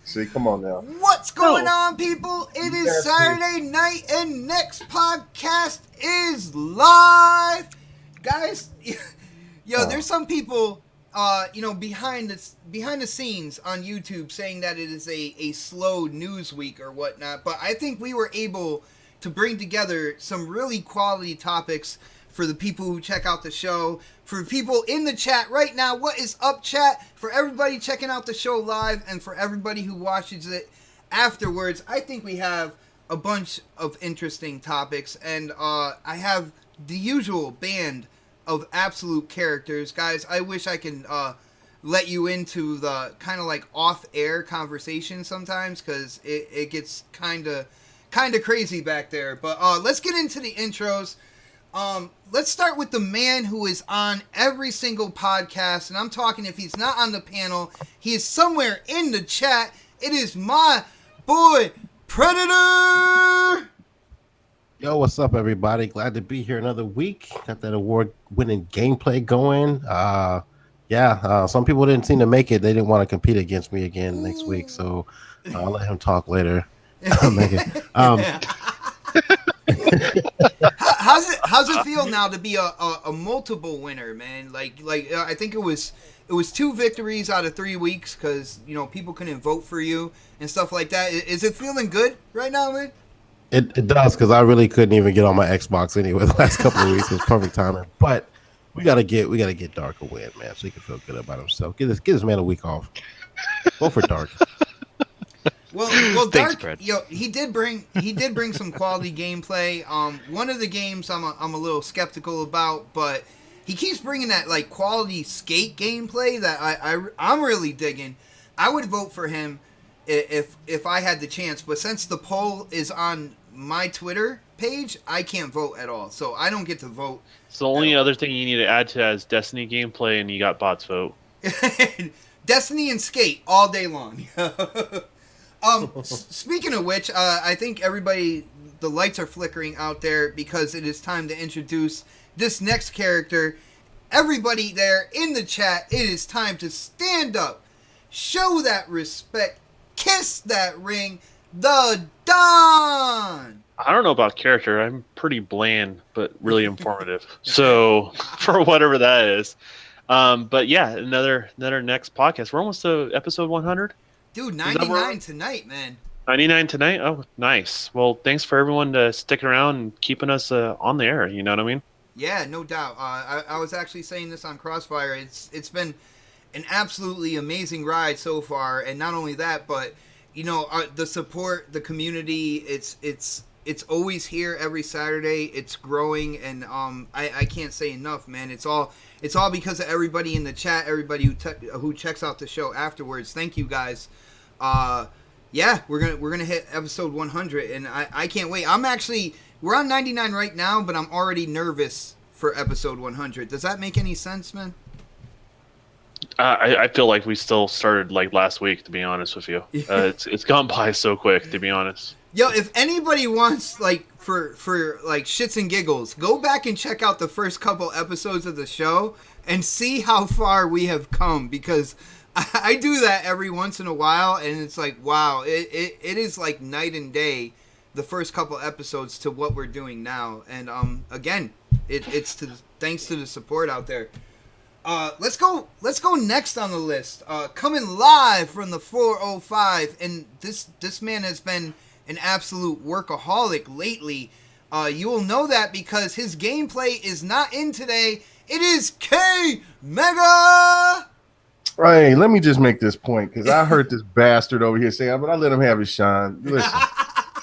See, come on now. What's going on, people? It is Saturday night, and next podcast is live, guys. There's some people, behind the scenes on YouTube saying that it is a slow news week or whatnot. But I think we were able to bring together some really quality topics for the people who check out the show, for people in the chat right now. What is up, chat? For everybody checking out the show live, and for everybody who watches it afterwards, I think we have a bunch of interesting topics, and I have the usual band of absolute characters. Guys, I wish I can let you into the kind of like off-air conversation sometimes, because it gets kind of crazy back there. But let's get into the intros. Let's start with the man who is on every single podcast, and I'm talking, if he's not on the panel, he is somewhere in the chat. It is my boy, Predator! Yo, what's up, everybody? Glad to be here another week. Got that award-winning gameplay going. Some people didn't seem to make it. They didn't want to compete against me again next week, so I'll let him talk later. How's it feel now to be a multiple winner, man? Like I think it was 2 victories out of 3 weeks, because people couldn't vote for you and stuff like that. Is it feeling good right now, man? It does, because I really couldn't even get on my Xbox anyway the last couple of weeks. It was perfect timing, but we gotta get Dark a win, man, so he can feel good about himself. Get this man a week off. Go for Dark. Well, Thanks, Dark, he did bring some quality gameplay. One of the games I'm a little skeptical about, but he keeps bringing that like quality skate gameplay that I'm really digging. I would vote for him if I had the chance, but since the poll is on my Twitter page, I can't vote at all, so I don't get to vote. So the only other thing you need to add to that is Destiny gameplay, and you got bots vote. Destiny and skate all day long. Speaking of which, I think everybody, the lights are flickering out there, because it is time to introduce this next character. Everybody there in the chat, it is time to stand up, show that respect, kiss that ring, the Don! I don't know about character. I'm pretty bland, but really informative. So, for whatever that is. But yeah, another next podcast. We're almost to episode 100. Dude, 99 tonight, man. 99 tonight? Oh, nice. Well, thanks for everyone sticking around and keeping us on the air. You know what I mean? Yeah, no doubt. I was actually saying this on Crossfire. It's been an absolutely amazing ride so far, and not only that, but the support, the community. It's always here every Saturday. It's growing, and I can't say enough, man. It's all because of everybody in the chat, everybody who checks out the show afterwards. Thank you, guys. We're gonna hit episode 100, and I can't wait. We're on 99 right now, but I'm already nervous for episode 100. Does that make any sense, man? I feel like we still started like last week, to be honest with you. It's gone by so quick, to be honest. Yo, if anybody wants, like, for like shits and giggles, go back and check out the first couple episodes of the show and see how far we have come, because I do that every once in a while, and it's like, wow, it is like night and day, the first couple episodes to what we're doing now. And again, it's thanks to the support out there. Let's go next on the list. Coming live from the 405, and this man has been an absolute workaholic lately. You will know that because his gameplay is not in today. It is K Mega. Hey, let me just make this point, because I heard this bastard over here saying, but I let him have his shine. Listen,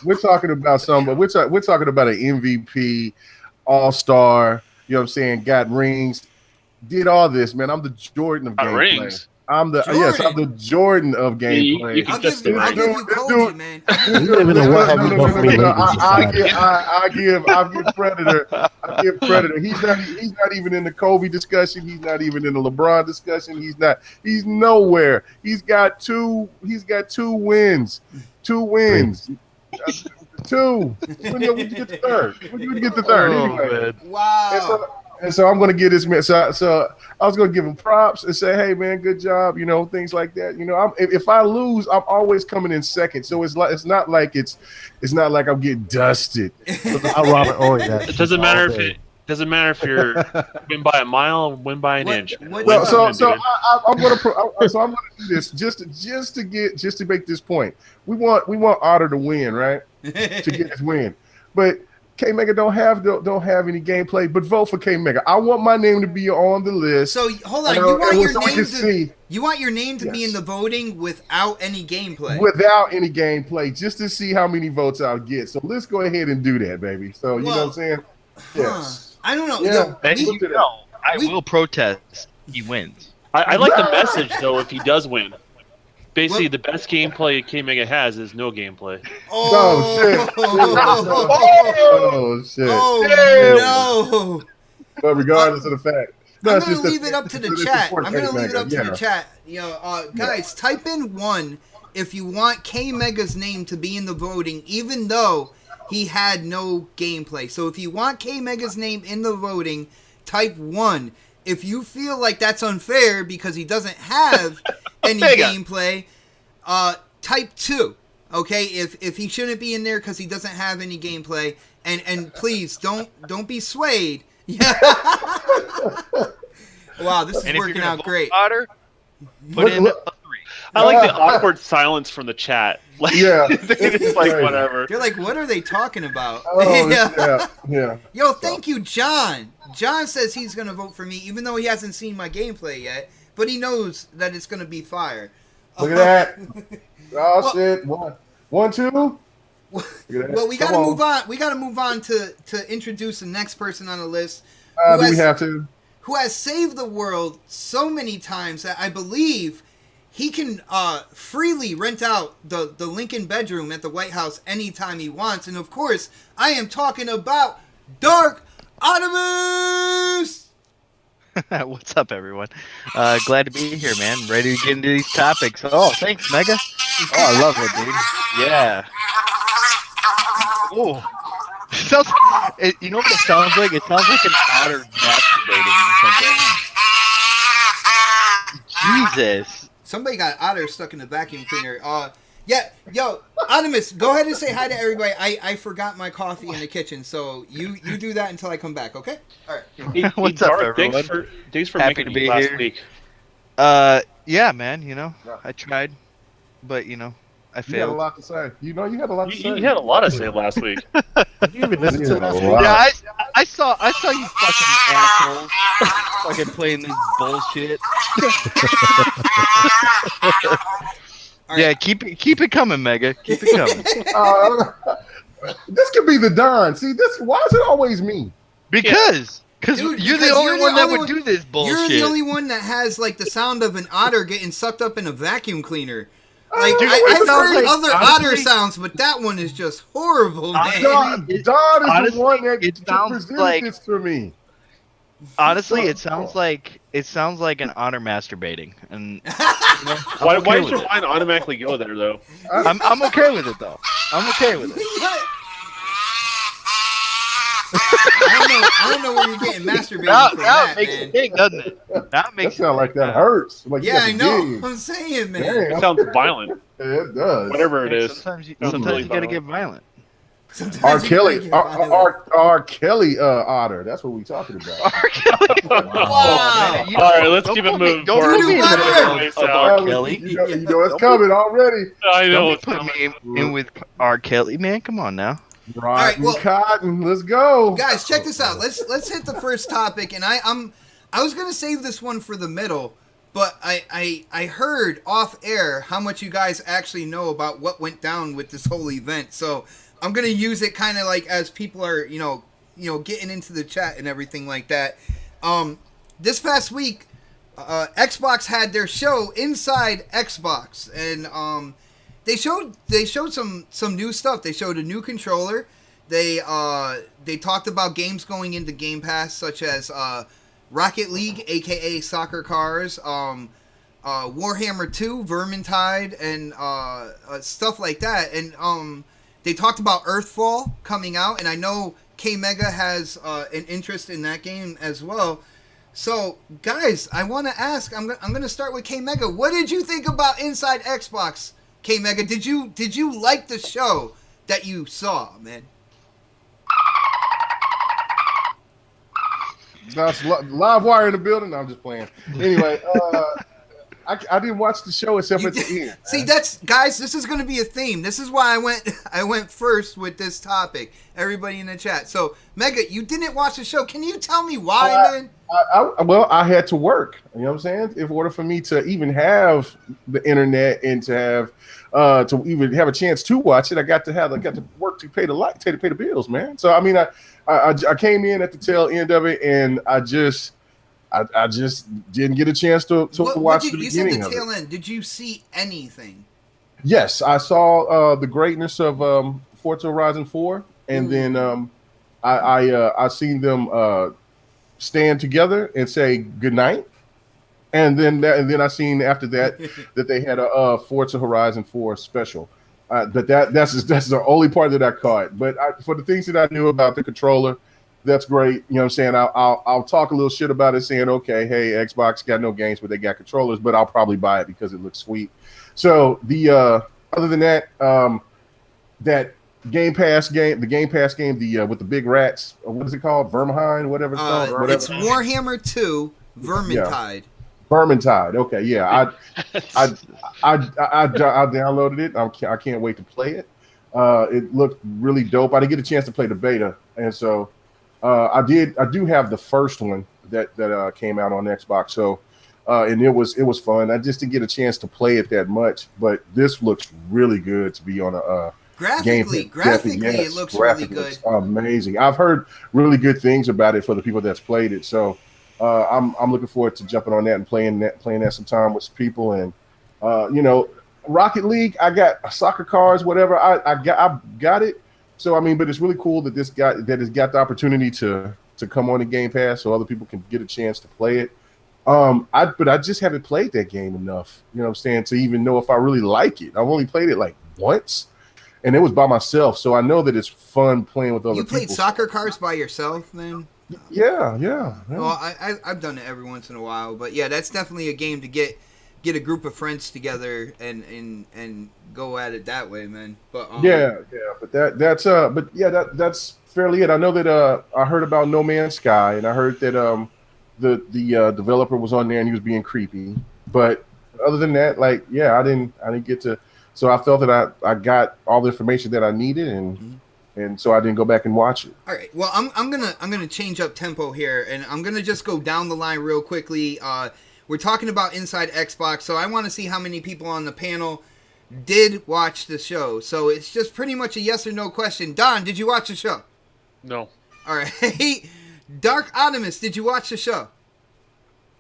we're talking about we're talking about an MVP, all-star, you know what I'm saying, got rings, did all this, man. I'm the Jordan of gameplay. Rings. I'm the Jordan of gameplay. I'll give you Kobe, man. I give Predator. He's not even in the Kobe discussion. He's not even in the LeBron discussion. He's nowhere. He's got two wins. 2 wins. 2. When did you get the third? When did you get the third? Anyway. Wow. And so I'm going to give this man. So I was going to give him props and say, "Hey, man, good job." You know, things like that. You know, if I lose, I'm always coming in second. So it's not like I'm getting dusted. I Robert Ory that. It doesn't matter if you're win by a mile or win by an inch. Well, I'm going to do this just to make this point. We want Otter to win, right? To get his win, but K Mega don't have any gameplay. But vote for K Mega. I want my name to be on the list. So hold on, you want your name to be in the voting without any gameplay. Without any gameplay, just to see how many votes I'll get. So let's go ahead and do that, baby. So you know what I'm saying? Yes. I don't know. Yeah. I will protest. He wins. I like the message though. If he does win, basically the best gameplay K Mega has is no gameplay. Oh shit! Oh shit! Oh no! But regardless of the fact, I'm gonna leave it up to the chat. I'm gonna leave it up to the chat. You know, guys, type in 1 if you want K Mega's name to be in the voting, even though he had no gameplay. So if you want K Mega's name in the voting, type 1. If you feel like that's unfair because he doesn't have any gameplay, type 2. Okay, if he shouldn't be in there because he doesn't have any gameplay, and please don't be swayed. Yeah. Wow, this is working out great. Otter, put in a 3. I like the awkward silence from the chat. Like, yeah, it's like whatever. They're like, what are they talking about? Yeah. Yo, thank you, John. John says he's gonna vote for me, even though he hasn't seen my gameplay yet, but he knows that it's gonna be fire. Look at that. Oh shit! 1, 2. Well, we gotta move on. We gotta move on to introduce the next person on the list. Do we have to? Who has saved the world so many times that I believe he can freely rent out the Lincoln bedroom at the White House anytime he wants. And of course, I am talking about Dark Optimus! What's up, everyone? Glad to be here, man. Ready to get into these topics. Oh, thanks, Mega. Oh, I love it, dude. Yeah. Oh. You know what it sounds like? It sounds like an otter masturbating or something. Jesus. Somebody got otter stuck in the vacuum cleaner. Yeah, yo, Optimus, go ahead and say hi to everybody. I forgot my coffee in the kitchen, so you do that until I come back, okay? All right. What's up, everyone? Thanks for Happy making to be last here. week. Yeah, man. You know, I tried, but I failed. You had a lot to say. You had a lot to say. You had a lot to say last week. Did you even listen to that? Yeah, I saw you fucking assholes fucking playing this bullshit. Yeah, keep it coming, Mega. Keep it coming. This could be the Don. See, why is it always me? Because you're the only one that would do this bullshit. You're the only one that has like the sound of an otter getting sucked up in a vacuum cleaner. Like Dude, I've heard like, other otter sounds, but that one is just horrible, man. Don is the one that presented like, this for me. Honestly, it sounds like an otter masturbating, and why does your mind automatically go there though? I'm okay with it though. I'm okay with it. I don't know where you're getting masturbating from that, makes man. it big, doesn't it? That sounds like that hurts. Like yeah, I know. I'm saying, man. Damn. It sounds violent. It does. Whatever it is. Sometimes you gotta get violent. R. Kelly otter. That's what we talking about. R. Kelly. Wow. Man, all right, let's keep it moving. Don't put me in Kelly. R. Kelly. You know it's coming already. I know. Don't put me in with R. Kelly, man. Come on now. Rotten cotton. Let's go, guys. Check this out. Let's hit the first topic, and I was gonna save this one for the middle, but I heard off air how much you guys actually know about what went down with this whole event, so I'm gonna use it kind of like as people are getting into the chat and everything like that. This past week, Xbox had their show inside Xbox, and they showed some new stuff. They showed a new controller. They talked about games going into Game Pass, such as Rocket League, aka Soccer Cars, Warhammer 2, Vermintide, and stuff like that. And they talked about Earthfall coming out, and I know K Mega has an interest in that game as well. So, guys, I want to ask. I'm going to start with K Mega. What did you think about Inside Xbox, K Mega? Did you like the show that you saw, man? That's live wire in the building. No, I'm just playing. Anyway, I didn't watch the show except at the end. See, that's guys. This is going to be a theme. This is why I went first with this topic. Everybody in the chat. So, Mega, you didn't watch the show. Can you tell me why, man? Well, I had to work. You know what I'm saying? In order for me to even have the internet and to have to even have a chance to watch it, I got to work to pay the bills, man. So I mean, I came in at the tail end of it, and I just didn't get a chance to watch the beginning of it. You said the tail end. Did you see anything? Yes, I saw the greatness of Forza Horizon 4, and then I seen them stand together and say goodnight, and then I seen after that that they had a Forza Horizon 4 special. But that's the only part that I caught. But for the things that I knew about the controller, that's great. You know what I'm saying? I'll talk a little shit about it, saying, okay, hey, Xbox got no games, but they got controllers, but I'll probably buy it because it looks sweet. So the other than that, that Game Pass game, with the big rats, what is it called? Vermintide, whatever it's called. Whatever. It's Warhammer 2 Vermintide. Yeah. Vermintide. Okay, yeah. I downloaded it. I can't wait to play it. It looked really dope. I didn't get a chance to play the beta, and so I do have the first one that came out on Xbox. So and it was fun. I just didn't get a chance to play it that much, but this looks really good to be on a graphically, yes, it looks really good. Looks amazing. I've heard really good things about it for the people that's played it. So I'm looking forward to jumping on that and playing that sometime with some people. And Rocket League, I got soccer cards, whatever. I got it. So I mean, but it's really cool that has got the opportunity to come on the Game Pass, so other people can get a chance to play it. But I just haven't played that game enough, you know what I'm saying, to even know if I really like it. I've only played it like once, and it was by myself, so I know that it's fun playing with other people. You played soccer cards by yourself, then? Yeah. Well, I've done it every once in a while, but yeah, that's definitely a game to get a group of friends together and go at it that way, man. But but that's fairly it. I know that I heard about No Man's Sky, and I heard that the developer was on there and he was being creepy. But other than that, I didn't get to. So I felt that I got all the information that I needed, and so I didn't go back and watch it. All right. Well, I'm gonna change up tempo here, and I'm gonna just go down the line real quickly. We're talking about Inside Xbox, so I want to see how many people on the panel did watch the show. So it's just pretty much a yes or no question. Don, did you watch the show? No. All right. Dark Optimus, did you watch the show?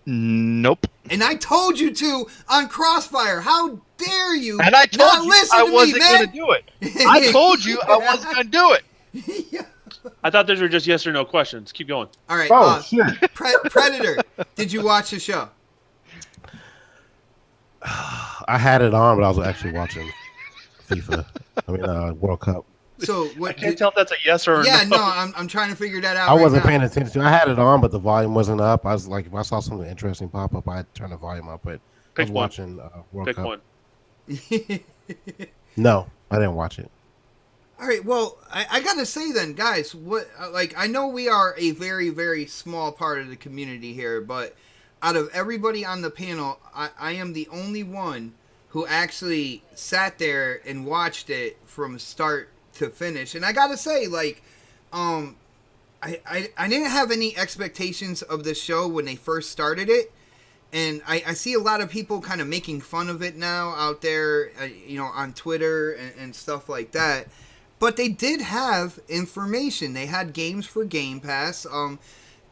Nope. And I told you to on Crossfire. How dare you? And I told you I wasn't going to do it. I told you I wasn't going to do it. Yeah. I thought those were just yes or no questions. Keep going. All right. Shit. Predator, did you watch the show? I had it on, but I was actually watching FIFA. World Cup. So I can't tell if that's a yes or a no. Yeah, no, I'm trying to figure that out. I wasn't paying attention. I had it on, but the volume wasn't up. I was like, if I saw something interesting pop up, I'd turn the volume up. But I was watching World Cup. One. No, I didn't watch it. All right, well, I gotta say then, guys, I know we are a very, very small part of the community here, but out of everybody on the panel, I am the only one who actually sat there and watched it from start to finish. And I gotta say, I didn't have any expectations of the show when they first started it. And I see a lot of people kind of making fun of it now out there, on Twitter and stuff like that. But they did have information. They had games for Game Pass.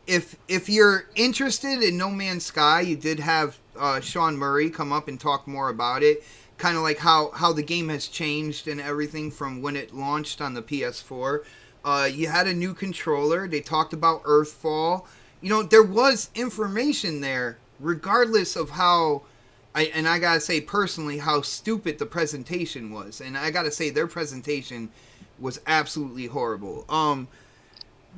If you're interested in No Man's Sky, you did have Sean Murray come up and talk more about it. Kind of like how the game has changed and everything from when it launched on the PS4. You had a new controller. They talked about Earthfall. There was information there, regardless of how, I gotta say personally, how stupid the presentation was. And I gotta say, their presentation was absolutely horrible.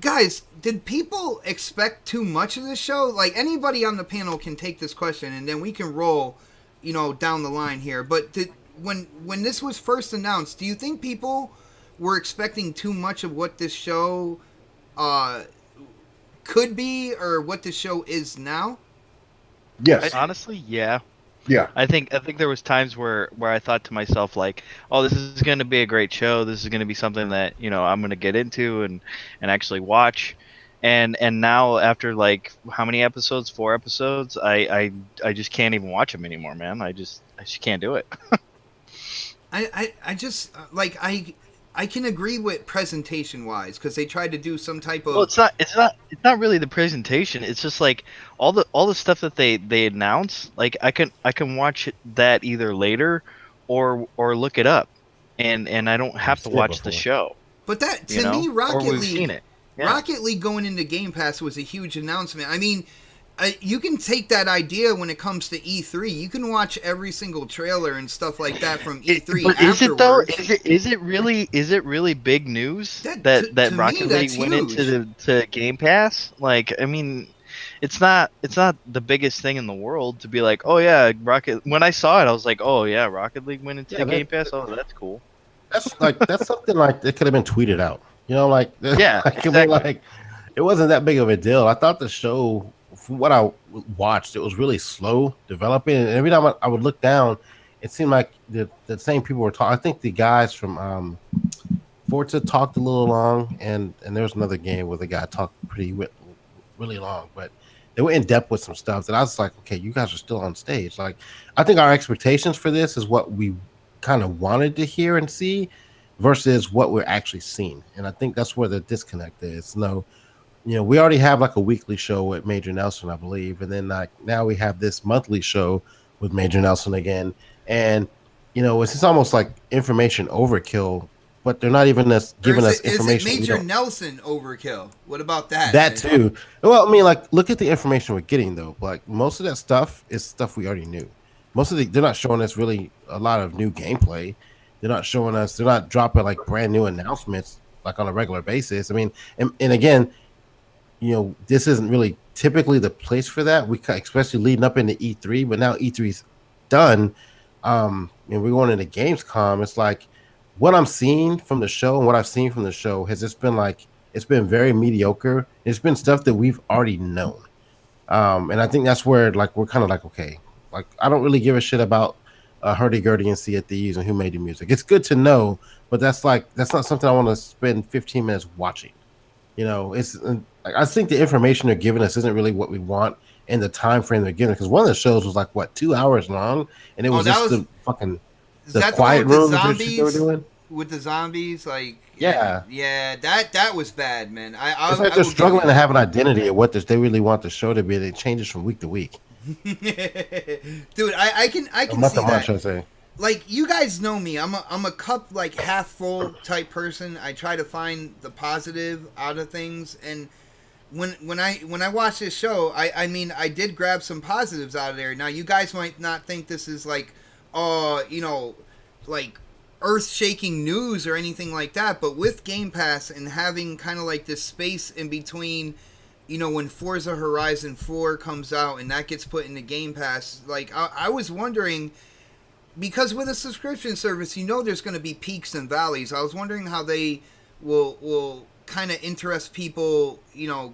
guys, did people expect too much of this show? Like, anybody on the panel can take this question, and then we can roll, down the line here. But when this was first announced, do you think people were expecting too much of what this show could be, or what this show is now? Yes. Honestly, yeah. Yeah. I think there was times where I thought to myself like, oh, this is going to be a great show. This is going to be something that I'm going to get into and actually watch. And now after like how many episodes? 4 episodes. I just can't even watch them anymore, man. I just can't do it. I just like I can agree with presentation wise, because they tried to do some type of. Well, it's not really the presentation. It's just like all the stuff that they announce. Like I can watch that either later or look it up, and I don't have to watch the show. But that to me, Rocket or we've League, seen it. Yeah. Rocket League going into Game Pass was a huge announcement. I mean, you can take that idea when it comes to E3. You can watch every single trailer and stuff like that from E3. But is it though? Is it really big news that Rocket League went into to Game Pass? Like, I mean, it's not the biggest thing in the world to be like, oh yeah, Rocket. When I saw it, I was like, oh yeah, Rocket League went into Game Pass. Oh, that's cool. That's something like it could have been tweeted out. Like yeah, exactly. It wasn't that big of a deal. I thought the show, from what I watched, it was really slow developing, and every time I would look down, it seemed like the same people were talking. I think the guys from Forza talked a little long, and there was another game where the guy talked really long, but they were in depth with some stuff that I was like, okay, you guys are still on stage. Like, I think our expectations for this is what we kind of wanted to hear and see versus what we're actually seeing, and I think that's where the disconnect is. No. We already have like a weekly show with Major Nelson, I believe, and then like now we have this monthly show with Major Nelson again, and it's just almost like information overkill. But they're not even giving us information. Is it Major Nelson overkill? What about that? That too. Well, I mean, like, look at the information we're getting though. Like, most of that stuff is stuff we already knew. They're not showing us really a lot of new gameplay. They're not showing us. They're not dropping like brand new announcements like on a regular basis. I mean, and again. This isn't really typically the place for that. We especially leading up into E3, but now E3's done. And we're going into Gamescom. It's like what I'm seeing from the show and what I've seen from the show has just been like it's been very mediocre. It's been stuff that we've already known. And I think that's where like we're kind of like, okay, like I don't really give a shit about hurdy-gurdy and Sea of Thieves and who made the music. It's good to know, but that's not something I want to spend 15 minutes watching. It's like I think the information they're giving us isn't really what we want in the time frame they're giving. Because one of the shows was like 2 hours long, and it was the quiet room that they were doing with the zombies. Like yeah, that was bad, man. It's like they're struggling to have an identity of what they really want the show to be. It changes from week to week. Dude, I can not see much, that. I say. Like, you guys know me. I'm a cup like half full type person. I try to find the positive out of things, and when I watch this show, I mean I did grab some positives out of there. Now you guys might not think this is like like earth-shaking news or anything like that, but with Game Pass and having kind of like this space in between, when Forza Horizon 4 comes out and that gets put into Game Pass, like I was wondering. Because with a subscription service, there's going to be peaks and valleys. I was wondering how they will kind of interest people,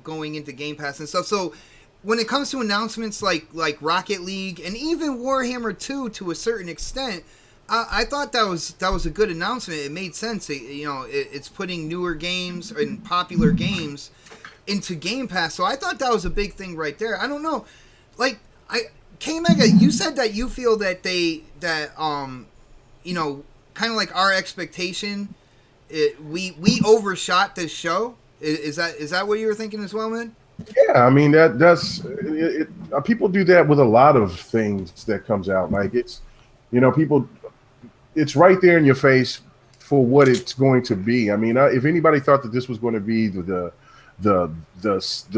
going into Game Pass and stuff. So when it comes to announcements like Rocket League and even Warhammer 2 to a certain extent, I thought that was a good announcement. It made sense. It's putting newer games and popular games into Game Pass. So I thought that was a big thing right there. I don't know, like K-Mega, you said that you feel that kind of like our expectation, we overshot this show. Is that what you were thinking as well, man? Yeah, I mean that's people do that with a lot of things that comes out. Like it's people, it's right there in your face for what it's going to be. I mean, if anybody thought that this was going to be the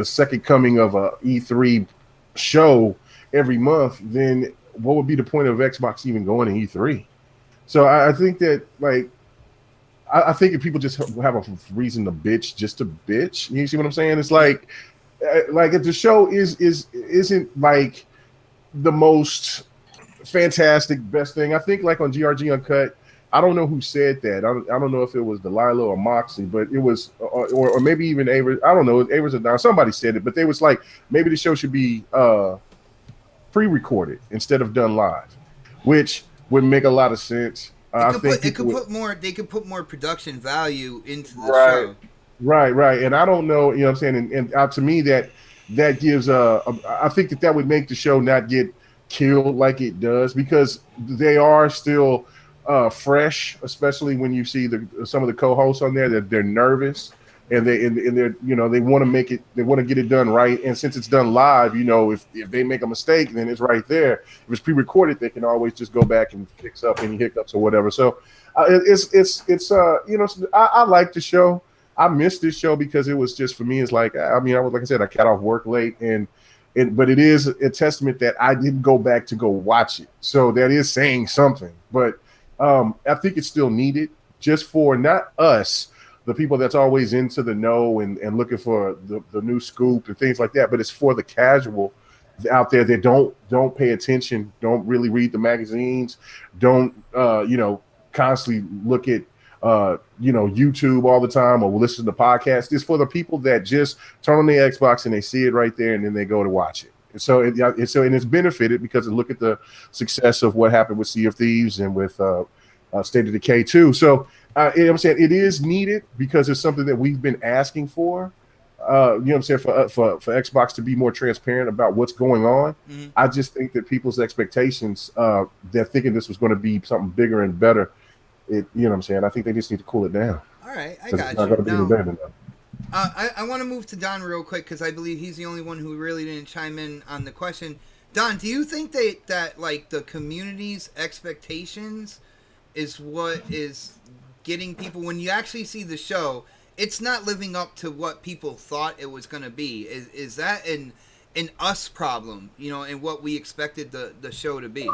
second coming of a E3 show every month, then what would be the point of Xbox even going to E3? So I think that, like, I think if people just have a reason to bitch just to bitch, you see what I'm saying? It's like if the show isn't like the most fantastic best thing. I think like on GRG Uncut, I don't know who said that. I don't know if it was Delilah or Moxie, but it was or maybe even Aver. I don't know. Avers or Don. Somebody said it, but they was like maybe the show should be pre-recorded instead of done live, which would make a lot of sense. They could put more production value into the right, show. right, and I don't know, you know what I'm saying, and to me that gives I think that would make the show not get killed like it does because they are still fresh, especially when you see some of the co-hosts on there that they're nervous and they're they want to make it, they want to get it done right, and since it's done live, if they make a mistake, then it's right there. If it's pre-recorded, they can always just go back and fix up any hiccups or whatever. So I like the show. I missed this show because it was just, for me, it's like, I mean, like I said, I got off work late, but it is a testament that I didn't go back to go watch it. So that is saying something. But I think it's still needed, just for not us, the people that's always into the know and looking for the new scoop and things like that, but it's for the casual out there that don't pay attention, don't really read the magazines, don't constantly look at YouTube all the time or listen to podcasts. It's for the people that just turn on their Xbox and they see it right there and then they go to watch it. And so it's benefited because look at the success of what happened with Sea of Thieves and with State of Decay 2. So I'm saying it is needed because it's something that we've been asking for. For Xbox to be more transparent about what's going on. Mm-hmm. I just think that people's expectations, they're thinking this was going to be something bigger and better. I think they just need to cool it down. All right, I got you. Now, I want to move to Don real quick because I believe he's the only one who really didn't chime in on the question. Don, do you think that like the community's expectations is what is getting people, when you actually see the show, it's not living up to what people thought it was going to be? Is that an us problem, and what we expected the show to be?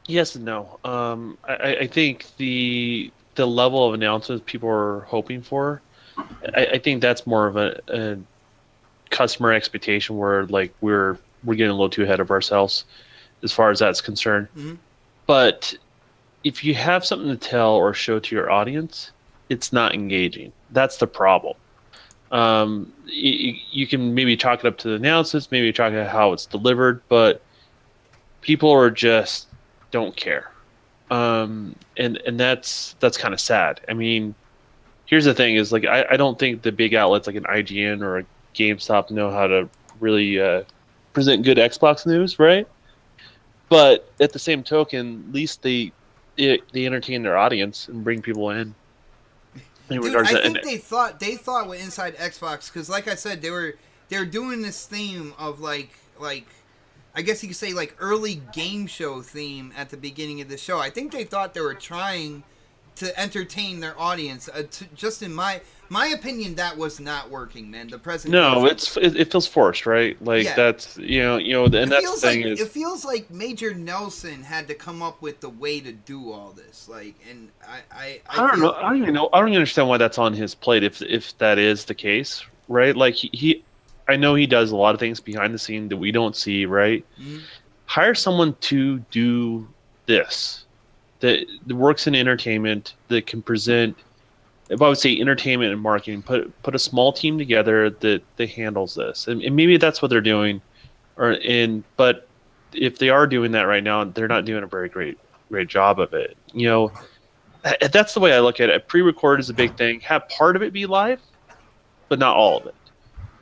Yes and no. I think the level of announcements people are hoping for, I think that's more of a customer expectation where like we're getting a little too ahead of ourselves as far as that's concerned. Mm-hmm. But if you have something to tell or show to your audience, it's not engaging. That's the problem. You can maybe chalk it up to the announcements, maybe chalk it up how it's delivered, but people are just don't care. And that's kind of sad. I mean, here's the thing is like, I don't think the big outlets like an IGN or a GameStop know how to really present good Xbox news, right? But at the same token, at least they entertain their audience and bring people in. Dude, I think they thought with Inside Xbox, because like I said, they were doing this theme of like I guess you could say like early game show theme at the beginning of the show. I think they thought they were trying to entertain their audience. Just in my opinion, that was not working, man. The presentation. No, it feels forced, right? Like that's and that's the thing is, it feels like Major Nelson had to come up with the way to do all this. Like, and I don't know. I don't even know. I don't understand why that's on his plate if that is the case, right? Like he I know he does a lot of things behind the scene that we don't see, right? Mm-hmm. Hire someone to do this that works in entertainment, that can present, if I would say entertainment and marketing, put a small team together that handles this. And maybe that's what they're doing. But if they are doing that right now, they're not doing a very great job of it. That's the way I look at it. Pre-record is a big thing. Have part of it be live, but not all of it.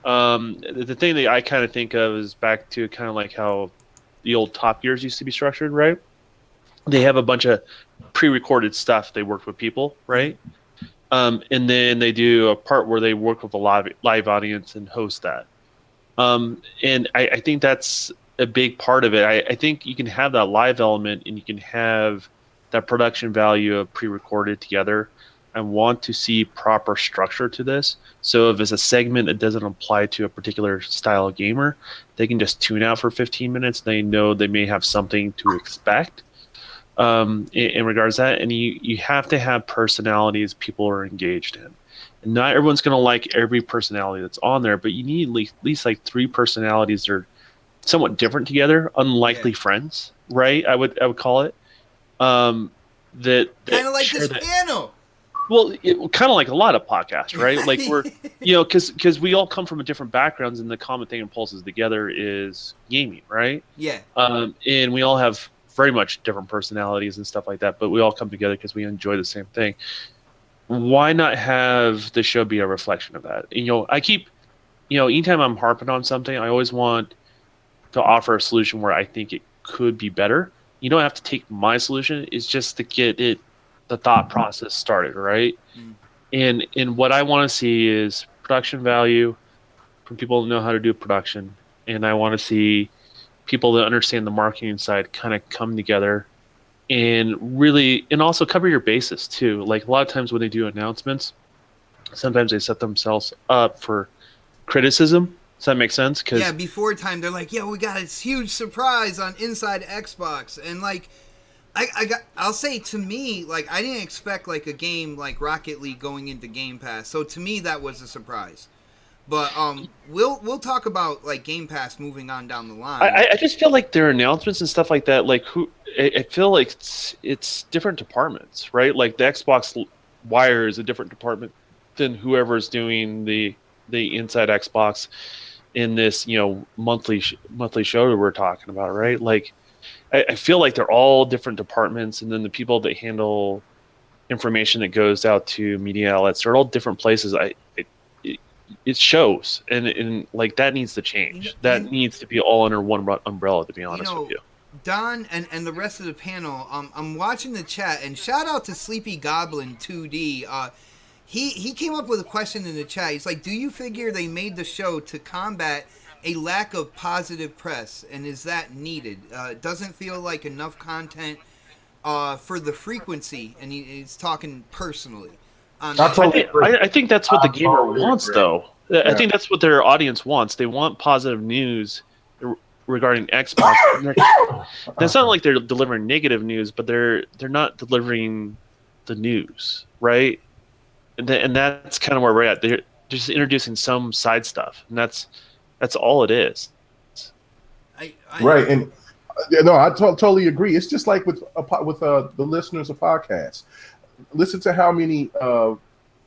The thing that I kind of think of is back to kind of like how the old Top Gears used to be structured, right? They have a bunch of pre-recorded stuff. They work with people, right? And then they do a part where they work with a live audience and host that. And I think that's a big part of it. I think you can have that live element and you can have that production value of pre-recorded together. I want to see proper structure to this. So if it's a segment that doesn't apply to a particular style of gamer, they can just tune out for 15 minutes. They know they may have something to expect. in regards to that, and you have to have personalities people are engaged in. And not everyone's going to like every personality that's on there, but you need at least like 3 personalities that are somewhat different together, unlikely friends, right? I would call it. That Kind of like share this that. panel. Well, kind of like a lot of podcasts, right? Like we're, because we all come from different backgrounds, and the common thing that pulls us together is gaming, right? Yeah. And we all have very much different personalities and stuff like that, but we all come together because we enjoy the same thing. Why not have the show be a reflection of that? I keep, anytime I'm harping on something, I always want to offer a solution where I think it could be better. You don't have to take my solution. It's just to get the thought process started, right? And what I want to see is production value from people that know how to do production, and I want to see people that understand the marketing side kind of come together and really, and also cover your bases too. Like a lot of times when they do announcements, sometimes they set themselves up for criticism. Does that make sense? Yeah, before time, they're like, we got this huge surprise on Inside Xbox. And, like, I'll say, to me, like, I didn't expect, like, a game like Rocket League going into Game Pass. So, to me, that was a surprise. But we'll talk about, like, Game Pass moving on down the line. I just feel like their announcements and stuff like that, like, I feel like it's different departments, right? Like, the Xbox Wire is a different department than whoever's doing the Inside Xbox in this monthly show that we're talking about, right? Like I feel like they're all different departments, and then the people that handle information that goes out to media outlets, they're all different places. It shows, and like that needs to change. That needs to be all under one umbrella, to be honest with you. Don and the rest of the panel, I'm watching the chat, and shout out to Sleepy Goblin 2D. He came up with a question in the chat. He's like, do you figure they made the show to combat a lack of positive press? And is that needed? It doesn't feel like enough content for the frequency. And he's talking personally. I think that's what the gamer wants, though. Yeah. I think that's what their audience wants. They want positive news regarding Xbox. It's not like they're delivering negative news, but they're not delivering the news, right? And that's kind of where we're at. They're just introducing some side stuff, and that's all it is. Right, and no, I totally agree. It's just like with the listeners of podcasts. Listen to how many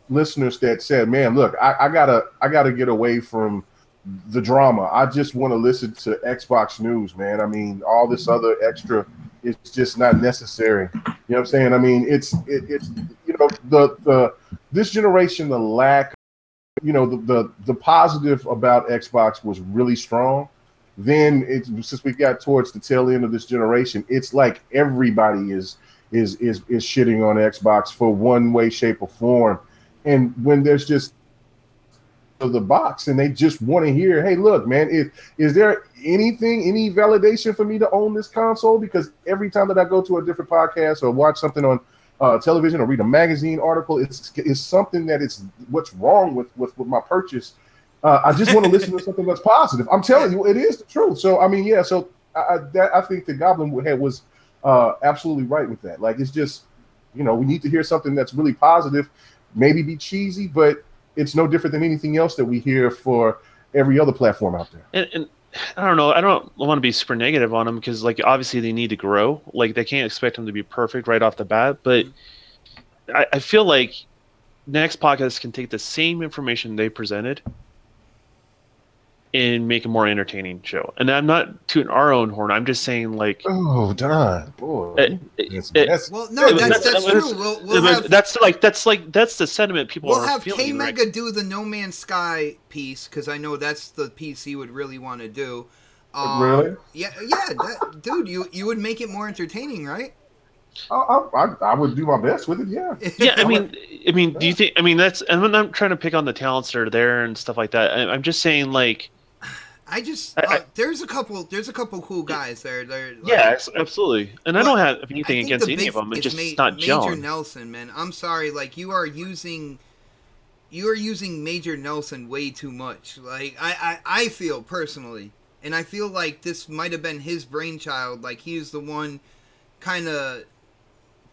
listeners that said, "Man, look, I gotta get away from the drama. I just want to listen to Xbox news, man. I mean, all this other extra is just not necessary." You know what I'm saying? I mean, it's the this generation, the lack, the positive about Xbox was really strong. Then since we got towards the tail end of this generation, it's like everybody is shitting on Xbox for one way, shape, or form. And when there's just the box and they just want to hear, hey, look, man, is there any validation for me to own this console? Because every time that I go to a different podcast or watch something on television or read a magazine article, it's something that it's what's wrong with my purchase. I just want to listen to something that's positive. I'm telling you, it is the truth. So I mean, yeah. So I think the Goblin was absolutely right with that. Like, it's just, we need to hear something that's really positive, maybe be cheesy, but it's no different than anything else that we hear for every other platform out there. And I don't know. I don't want to be super negative on them because, like, obviously they need to grow. Like, they can't expect them to be perfect right off the bat. But I feel like next podcast can take the same information they presented and make a more entertaining show. And I'm not tooting our own horn. I'm just saying, like, oh, Don, boy, well, no, that's true. We'll have, that's the sentiment people we'll are have feeling. K Mega right? do the No Man's Sky piece because I know that's the piece he would really want to do. Really? Yeah, dude, you would make it more entertaining, right? I would do my best with it. Yeah. Yeah, I mean, do you think? I mean, that's. And I'm not trying to pick on the talents that are there and stuff like that. I'm just saying, like, there's a couple cool guys there. Yeah, absolutely. And I don't have anything against any of them. It's just not Major John. Nelson, man. I'm sorry, like, you are using Major Nelson way too much. Like, I feel personally, and I feel like this might have been his brainchild. Like, he was the one kind of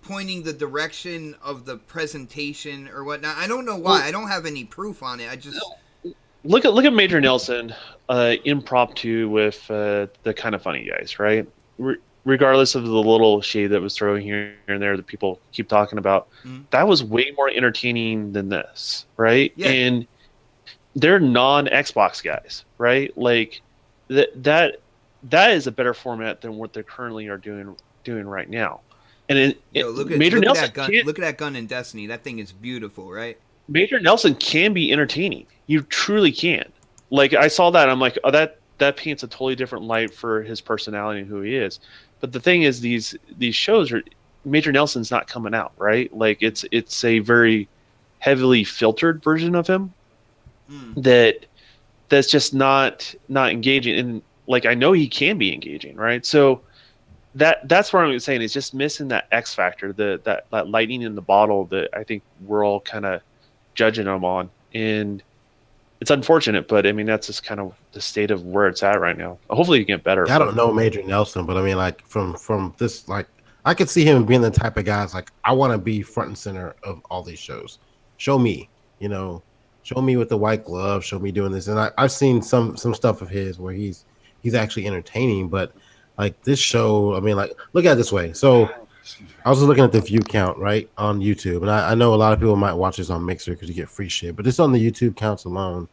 pointing the direction of the presentation or whatnot. I don't know why. I don't have any proof on it. I just look at Major Nelson, impromptu with the Kind of Funny guys, right? Regardless of the little shade that was thrown here and there that people keep talking about, that was way more entertaining than this, right? Yeah. And they're non-Xbox guys, right? Like that is a better format than what they currently are doing right now. And look at that gun. Look at that gun in Destiny. That thing is beautiful, right? Major Nelson can be entertaining. You truly can. Like I saw that, I'm like, oh, that paints a totally different light for his personality and who he is. But the thing is, these shows are Major Nelson's not coming out, right? Like it's a very heavily filtered version of him that's just not engaging. And like I know he can be engaging, right? So that's what I'm saying. It's just missing that X factor, that lightning in the bottle that I think we're all kind of judging him on, and it's unfortunate, but I mean that's just kind of the state of where it's at right now. Hopefully, you get better. I don't know Major Nelson, but I mean, like from this, like I could see him being the type of guys like I want to be front and center of all these shows. Show me, show me with the white glove. Show me doing this, and I've seen some stuff of his where he's actually entertaining, but like this show, I mean, like look at it this way. So I was looking at the view count right on YouTube, and I know a lot of people might watch this on Mixer because you get free shit, but it's on the YouTube counts alone.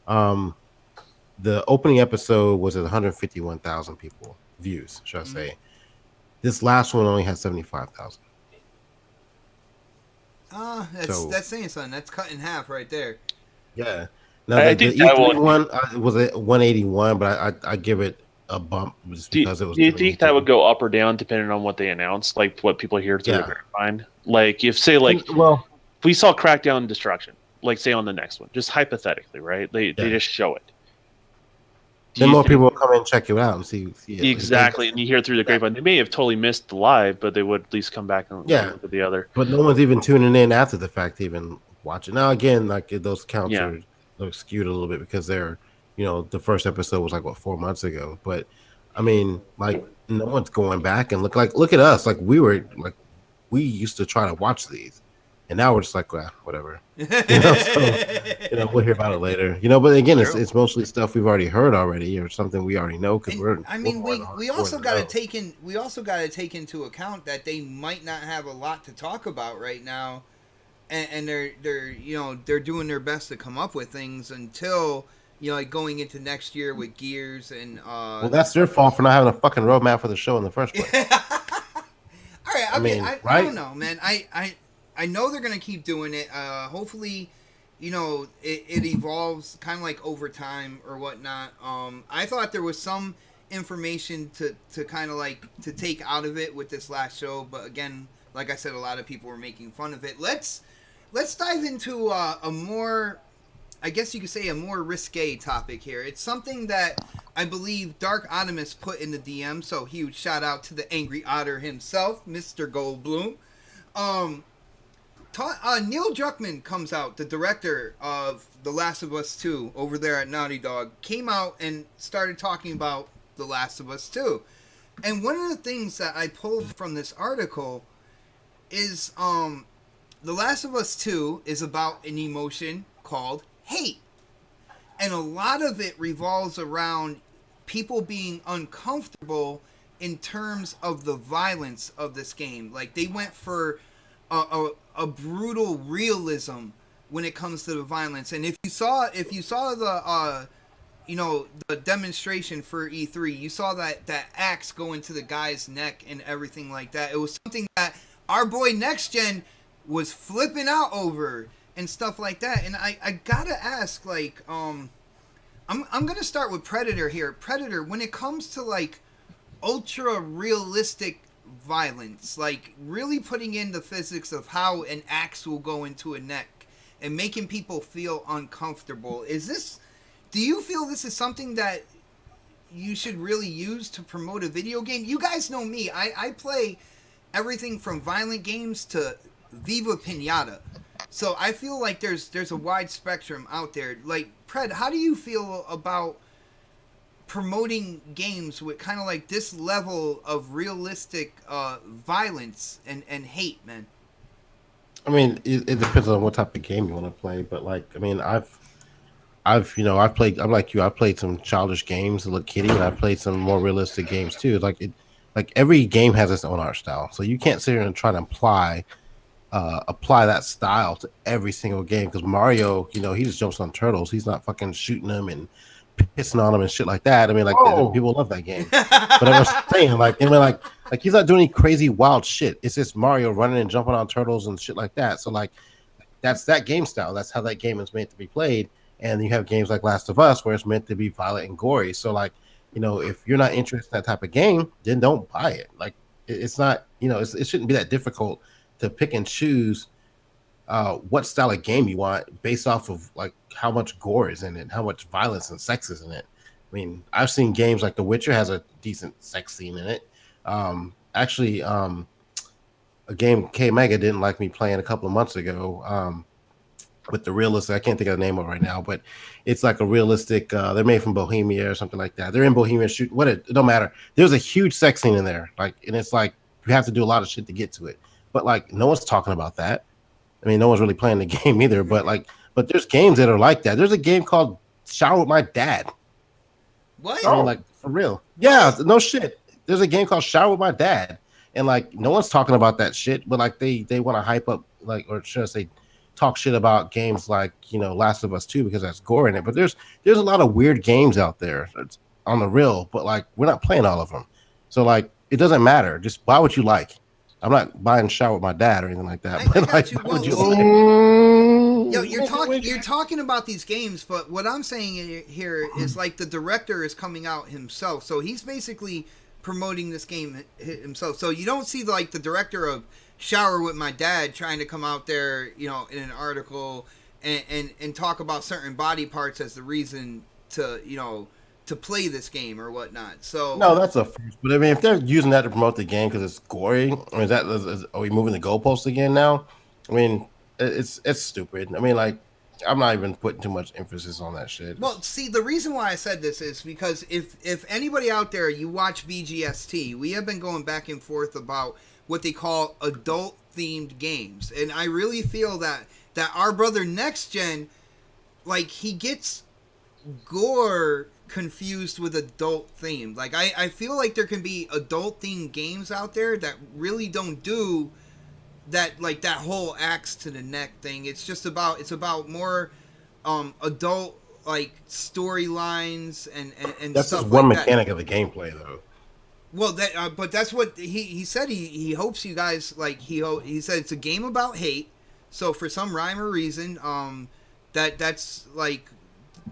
The opening episode was at 151,000 people views, should I say? This last one only has 75,000. That's saying something. That's cut in half right there. Yeah. Now the E3 one was at 181, but I give it a bump just because it was. Do you think that would go up or down depending on what they announced, like what people hear through the grapevine? Like if say like if we saw Crackdown Destruction, like say on the next one, just hypothetically, right? They just show it. Then more people will come and check you out and see it. Exactly, and you hear through the grapevine. They may have totally missed the live, but they would at least come back and look at the other. But no one's even tuning in after the fact to even watch it. Now again, like those counts are skewed a little bit because they're, the first episode was like 4 months ago. But I mean, like no one's going back and look at us. Like we used to try to watch these. And now we're just like, well, whatever. So, we'll hear about it later. But again, it's mostly stuff we've already heard already, or something we already know. Because we also got to take into account that they might not have a lot to talk about right now, and they're doing their best to come up with things until like going into next year with Gears and. Well, that's their fault for not having a fucking roadmap for the show in the first place. All right, I don't know, man. I know they're going to keep doing it. Hopefully, it evolves kind of like over time or whatnot. I thought there was some information to kind of like to take out of it with this last show. But again, like I said, a lot of people were making fun of it. Let's dive into a more, I guess you could say, a more risque topic here. It's something that I believe Dark Optimus put in the DM. So huge shout out to the Angry Otter himself, Mr. Goldblum. Neil Druckmann comes out, the director of The Last of Us 2 over there at Naughty Dog, came out and started talking about The Last of Us 2. And one of the things that I pulled from this article is The Last of Us 2 is about an emotion called hate. And a lot of it revolves around people being uncomfortable in terms of the violence of this game. Like they went for a brutal realism when it comes to the violence. And if you saw the the demonstration for E3, you saw that axe go into the guy's neck and everything like that. It was something that our boy Next Gen was flipping out over and stuff like that. And I gotta ask, like, I'm gonna start with Predator here. Predator, when it comes to like ultra realistic violence, like really putting in the physics of how an axe will go into a neck and making people feel uncomfortable, do you feel this is something that you should really use to promote a video game? You guys know me, I play everything from violent games to Viva Pinata, so I feel like there's a wide spectrum out there. Like, Pred, how do you feel about promoting games with kind of like this level of realistic violence and hate, man? I mean, it depends on what type of game you want to play, but like, I mean, I've played. I'm like you. I played some childish games, Little Kitty, and I played some more realistic games too. Like every game has its own art style, so you can't sit here and try to apply that style to every single game. Because Mario, he just jumps on turtles. He's not fucking shooting them and pissing on them and shit like that. I mean, like Oh, people love that game, but I'm saying, like he's not doing any crazy wild shit. It's just Mario running and jumping on turtles and shit like that. So like that's that game style. That's how that game is meant to be played. And you have games like Last of Us where it's meant to be violent and gory. So like, if you're not interested in that type of game, then don't buy it. Like it's not, it shouldn't be that difficult to pick and choose what style of game you want based off of like how much gore is in it, how much violence and sex is in it. I mean, I've seen games like The Witcher has a decent sex scene in it. Actually, a game K Mega didn't like me playing a couple of months ago. With the realistic, I can't think of the name of it right now, but it's like a realistic. They're made from Bohemia or something like that. They're in Bohemia. It don't matter. There's a huge sex scene in there, like, and it's like you have to do a lot of shit to get to it. But like, no one's talking about that. I mean, no one's really playing the game either. But there's games that are like that. There's a game called Shower with My Dad. What? I mean, like for real. Yeah, no shit. There's a game called Shower with My Dad, and like no one's talking about that shit. But like they want to hype up, like, or should I say, talk shit about games like Last of Us 2 because that's gore in it. But there's a lot of weird games out there that's on the real, but like we're not playing all of them. So like it doesn't matter. Just buy what you like. I'm not buying Shower with My Dad or anything like that. I got you. Well, yo, mm, you're talking about these games, but what I'm saying here is like the director is coming out himself, so he's basically promoting this game himself. So you don't see like the director of Shower with My Dad trying to come out there, in an article and talk about certain body parts as the reason to to play this game or whatnot. So no, that's a first. But I mean, if they're using that to promote the game because it's gory, I mean, are we moving the goalposts again now? I mean, it's stupid. I mean, like, I'm not even putting too much emphasis on that shit. Well, see, the reason why I said this is because if anybody out there, you watch BGST, we have been going back and forth about what they call adult themed games, and I really feel that our brother Next Gen, like, he gets gore confused with adult themed. Like I feel like there can be adult themed games out there that really don't do that, like that whole axe to the neck thing. It's about more adult like storylines and that's stuff just one like mechanic that. of the gameplay, though. Well, that but that's what he said. He hopes you guys like. He said it's a game about hate. So for some rhyme or reason, that's like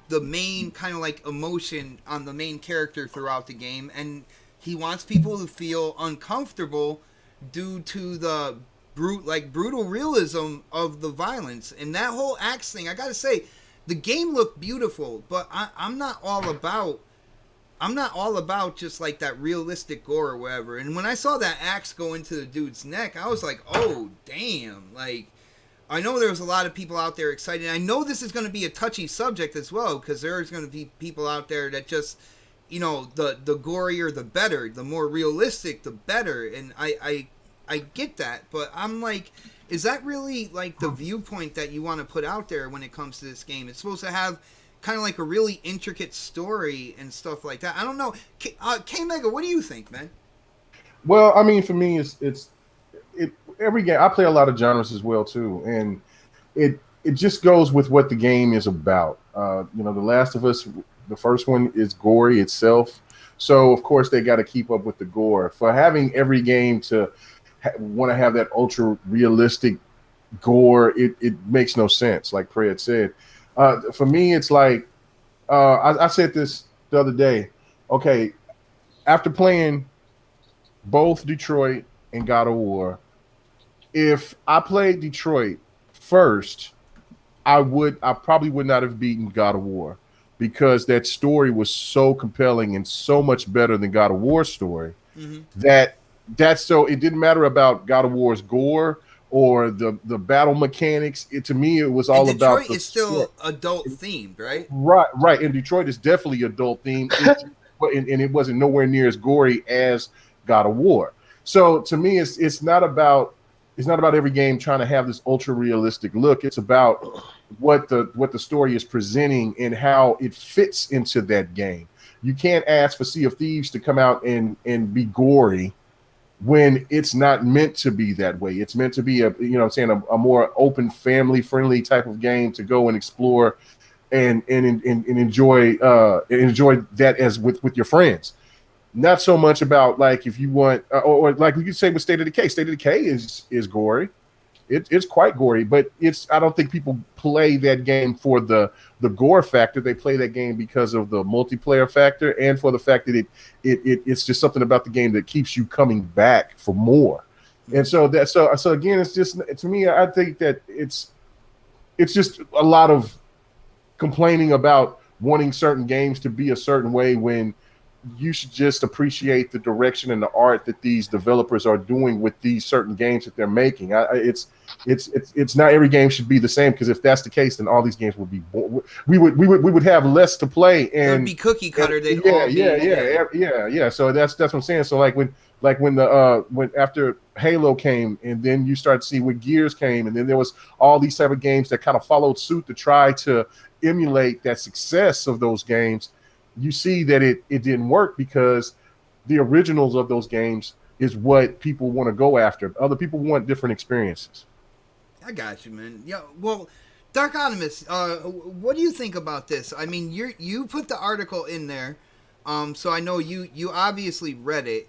the main kind of like emotion on the main character throughout the game, and he wants people to feel uncomfortable due to the brutal realism of the violence and that whole axe thing. I gotta say, the game looked beautiful, but I'm not all about just like that realistic gore or whatever. And when I saw that axe go into the dude's neck, I was like, oh damn! Like, I know there's a lot of people out there excited. I know this is going to be a touchy subject as well, because there's going to be people out there that just, the gorier the better, the more realistic the better, and I get that, but I'm like, is that really like the viewpoint that you want to put out there when it comes to this game? It's supposed to have kind of like a really intricate story and stuff like that. I don't know. K Mega, what do you think, man? Well, I mean, for me, it's every game. I play a lot of genres as well too, and it just goes with what the game is about. The Last of Us, the first one is gory itself, so of course they got to keep up with the gore. For having every game to want to have that ultra realistic gore, it makes no sense. Like Fred said, for me, it's like I said this the other day. Okay, after playing both Detroit and God of War, if I played Detroit first, I probably would not have beaten God of War, because that story was so compelling and so much better than God of War's story. Mm-hmm. That's so it didn't matter about God of War's gore or the battle mechanics. To me, it was all about. Detroit is still adult themed, right? Right. And Detroit is definitely adult themed. and it wasn't nowhere near as gory as God of War. So to me, it's not about every game trying to have this ultra realistic look. It's about what the story is presenting and how it fits into that game. You can't ask for Sea of Thieves to come out and be gory when it's not meant to be that way. It's meant to be a more open, family friendly type of game to go and explore and enjoy that as with your friends. Not so much about like if you want or like we could say with State of Decay. State of Decay is gory. It's quite gory, but I don't think people play that game for the gore factor. They play that game because of the multiplayer factor and for the fact that it's just something about the game that keeps you coming back for more. And so again, it's just, to me, I think that it's just a lot of complaining about wanting certain games to be a certain way when you should just appreciate the direction and the art that these developers are doing with these certain games that they're making. It's not every game should be the same, because if that's the case, then all these games would be we would have less to play, and it would be cookie cutter. Yeah. So that's what I'm saying. So when after Halo came, and then you start to see when Gears came, and then there was all these type of games that kind of followed suit to try to emulate that success of those games. You see that it didn't work, because the originals of those games is what people want to go after. Other people want different experiences. I got you, man. Yeah, well, Dark Animus, what do you think about this? I mean, you put the article in there, so I know you obviously read it.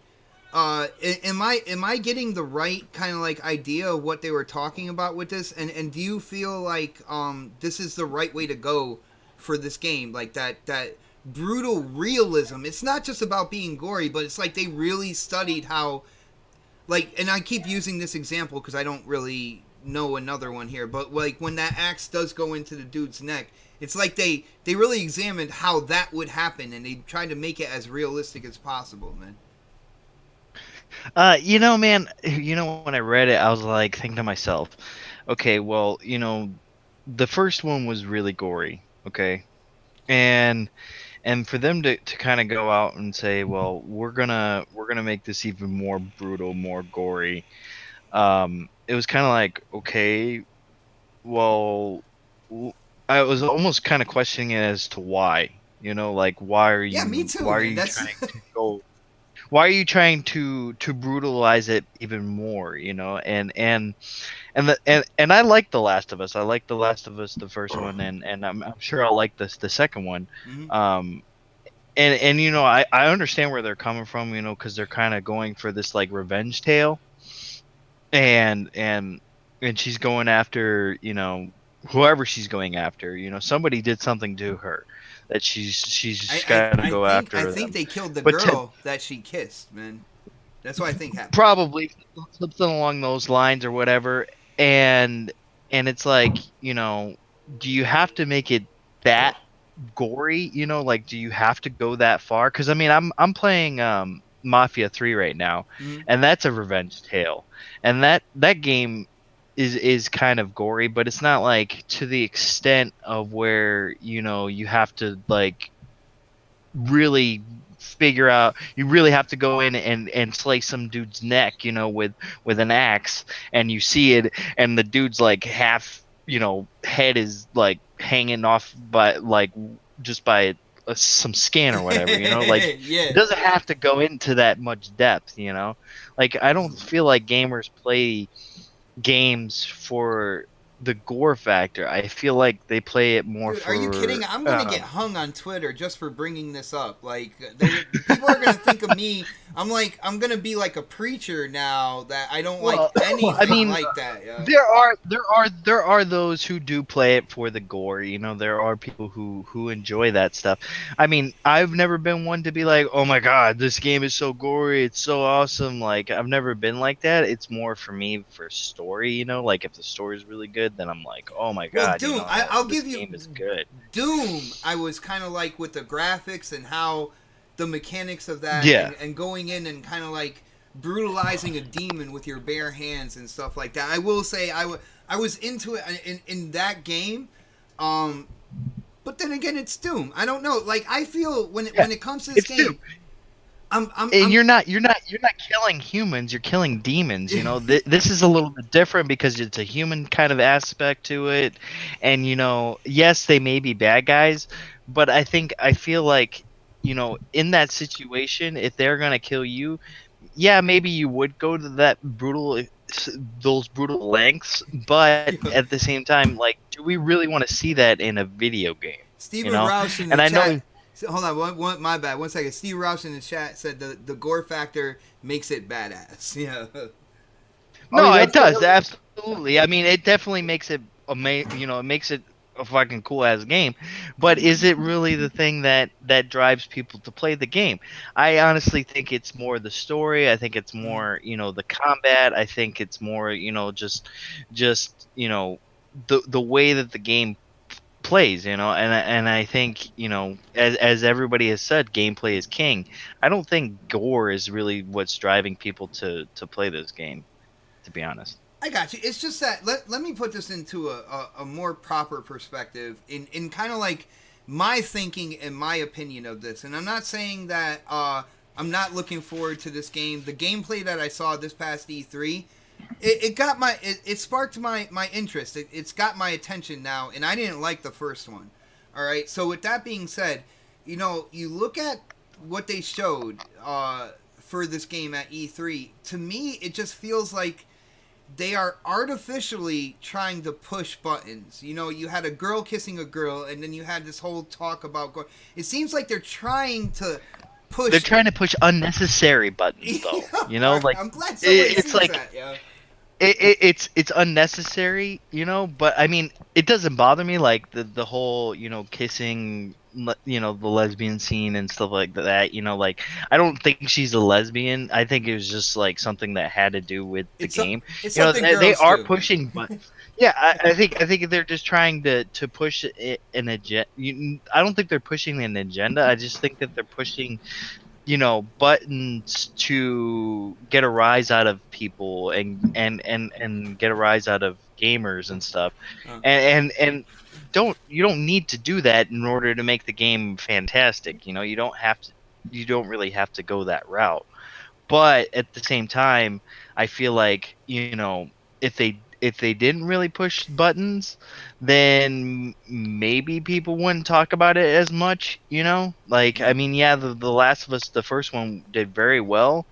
Am I getting the right kind of like idea of what they were talking about with this? And do you feel like this is the right way to go for this game? Like that brutal realism. It's not just about being gory, but it's like they really studied how, like, and I keep using this example because I don't really know another one here, but like when that axe does go into the dude's neck, it's like they really examined how that would happen, and they tried to make it as realistic as possible, man. Man, when I read it, I was like thinking to myself, okay, well, the first one was really gory, okay, and for them to kind of go out and say, well, we're gonna make this even more brutal, more gory. It was kind of like, okay, well, I was almost kind of questioning it as to why. Like why are you? Yeah, me too. Why are Man. you That's... trying to go? Why are you trying to brutalize it even more? And I like The Last of Us. I like The Last of Us, the first one, and I'm sure I'll like the second one. Mm-hmm. And I understand where they're coming from, because they're kind of going for this like revenge tale, and she's going after, whoever she's going after, somebody did something to her that she's got to go after. I think they killed the girl that she kissed, man. That's what I think happened. Probably something along those lines or whatever. And it's like, do you have to make it that gory? Like, do you have to go that far? Because I mean, I'm playing Mafia 3 right now, Mm-hmm. and that's a revenge tale, and that game is kind of gory, but it's not like to the extent of where you have to like really figure out, you really have to go in and slice some dude's neck, with an axe, and you see it, and the dude's like half, head is like hanging off by like just by some skin or whatever, like Yeah. it doesn't have to go into that much depth, like I don't feel like gamers play games for the gore factor. I feel like they play it more. Dude, for are you kidding? I'm gonna get hung on Twitter just for bringing this up. Like, people are gonna think of me. I'm gonna be like a preacher now that I don't like anything like that. Yeah. There are those who do play it for the gore. There are people who enjoy that stuff. I mean, I've never been one to be like, oh my god, this game is so gory, it's so awesome. Like, I've never been like that. It's more for me for story. Like if the story is really good, then I'm like, oh my god, Doom, I'll this give you game is good. Doom. I was kind of like with the graphics and how the mechanics of that, Yeah. and going in and kind of like brutalizing a demon with your bare hands and stuff like that. I will say I was into it in that game, but But then again, it's Doom. I don't know. Like, I feel when it comes to this game, Doom. And you're not killing humans. You're killing demons. You know, this is a little bit different because it's a human kind of aspect to it, and yes, they may be bad guys, but I feel like in that situation, if they're gonna kill you, yeah, maybe you would go to those brutal lengths, but at the same time, like, do we really want to see that in a video game? Steven Roush in the and I chat. know. Hold on, my bad. 1 second. Steve Roush in the chat said the gore factor makes it badass. Yeah. No, it does absolutely. I mean, it definitely makes it it makes it a fucking cool ass game. But is it really the thing that drives people to play the game? I honestly think it's more the story. I think it's more the combat. I think it's more just the way that the game plays, and I think as everybody has said, gameplay is king. I don't think gore is really what's driving people to play this game, to be honest. I got you. It's just that let me put this into a more proper perspective in kind of like my thinking and my opinion of this. And I'm not saying that I'm not looking forward to this game. The gameplay that I saw this past E3, it sparked my interest. It's got my attention now, and I didn't like the first one. All right. So with that being said, you look at what they showed for this game at E3. To me, it just feels like they are artificially trying to push buttons. You had a girl kissing a girl, and then you had this whole talk about gore. It seems like they're trying to push. They're trying to push unnecessary buttons, though. Like I'm glad somebody it's sees like that. Yeah. It's unnecessary, but I mean, it doesn't bother me, like the whole kissing, the lesbian scene and stuff like that. Like, I don't think she's a lesbian. I think it was just like something that had to do with the game. It's something they are do. pushing, but yeah, I think they're just trying to push an agenda. I don't think they're pushing an agenda. I just think that they're pushing buttons to get a rise out of people and get a rise out of gamers and stuff. And you don't need to do that in order to make the game fantastic. You don't really have to go that route. But at the same time, I feel like, if they didn't really push buttons, then maybe people wouldn't talk about it as much, Like, I mean, yeah, the Last of Us, the first one, did very well,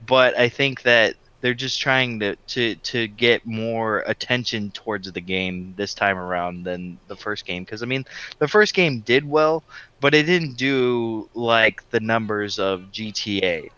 but I think that they're just trying to get more attention towards the game this time around than the first game. Because, I mean, the first game did well, but it didn't do, like, the numbers of GTA,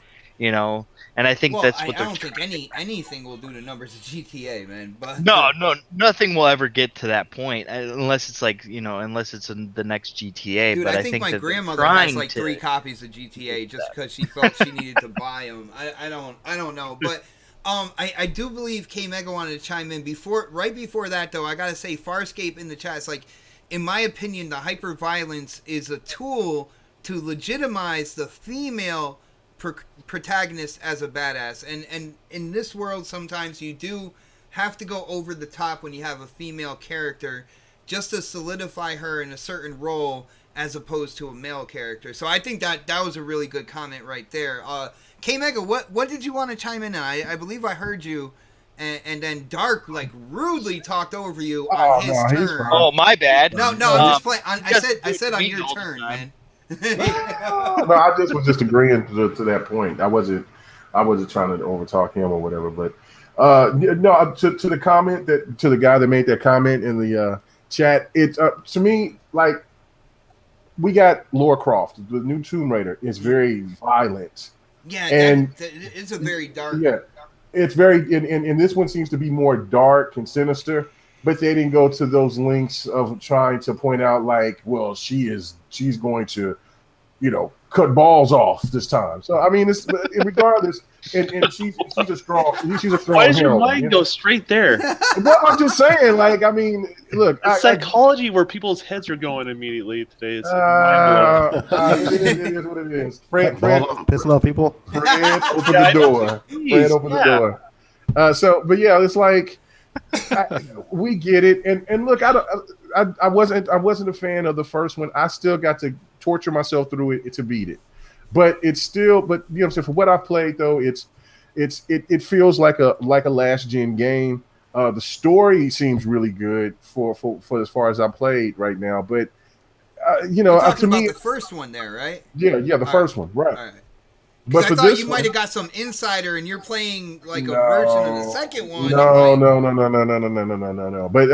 And I think that's what I don't think anything will do the numbers of GTA, man. But no, nothing will ever get to that point unless it's like unless it's in the next GTA. Dude, but I think my grandmother has like 3 copies of GTA just because she felt she needed to buy them. I don't know, but I do believe K Mega wanted to chime in right before that though. I gotta say, Farscape in the chat. It's like, in my opinion, the hyperviolence is a tool to legitimize the female protagonist as a badass, and in this world sometimes you do have to go over the top when you have a female character just to solidify her in a certain role as opposed to a male character. So I think that was a really good comment right there. K Mega, what did you want to chime in on? I believe I heard you, and then Dark like rudely talked over you on his turn. Oh, my bad. No, I'm just playing. I said on your turn, man. No, I just was agreeing to that point. I wasn't trying to overtalk him or whatever. But no, to the comment to the guy that made that comment in the chat, it's to me, like, we got Lara Croft, the new Tomb Raider, is very violent. Yeah, and it's a very dark. Yeah, it's very and this one seems to be more dark and sinister. But they didn't go to those lengths of trying to point out, like, well, she's going to, cut balls off this time. So I mean, it's regardless, and she's a strong Why does your heroine, mind go straight there? Well, I'm just saying, like, I mean, look, It's psychology where people's heads are going immediately today. It's it is what it is. Fred pissing on people. Fred, open the door. Fred, open the door. But yeah, it's like, we get it, and look, I wasn't a fan of the first one. I still got to torture myself through it to beat it, but it's still. But you know what I'm saying, for what I've played though, it feels like a last gen game. The story seems really good for as far as I played right now, but You're talking to about me, the first one there, right? yeah, the All first right. one, right? All right. But Because I for thought this you one, might have got some insider, and you're playing like a version of the no, second one. And no, like, no, no, no, no, no, no, no, no, no, no, no. But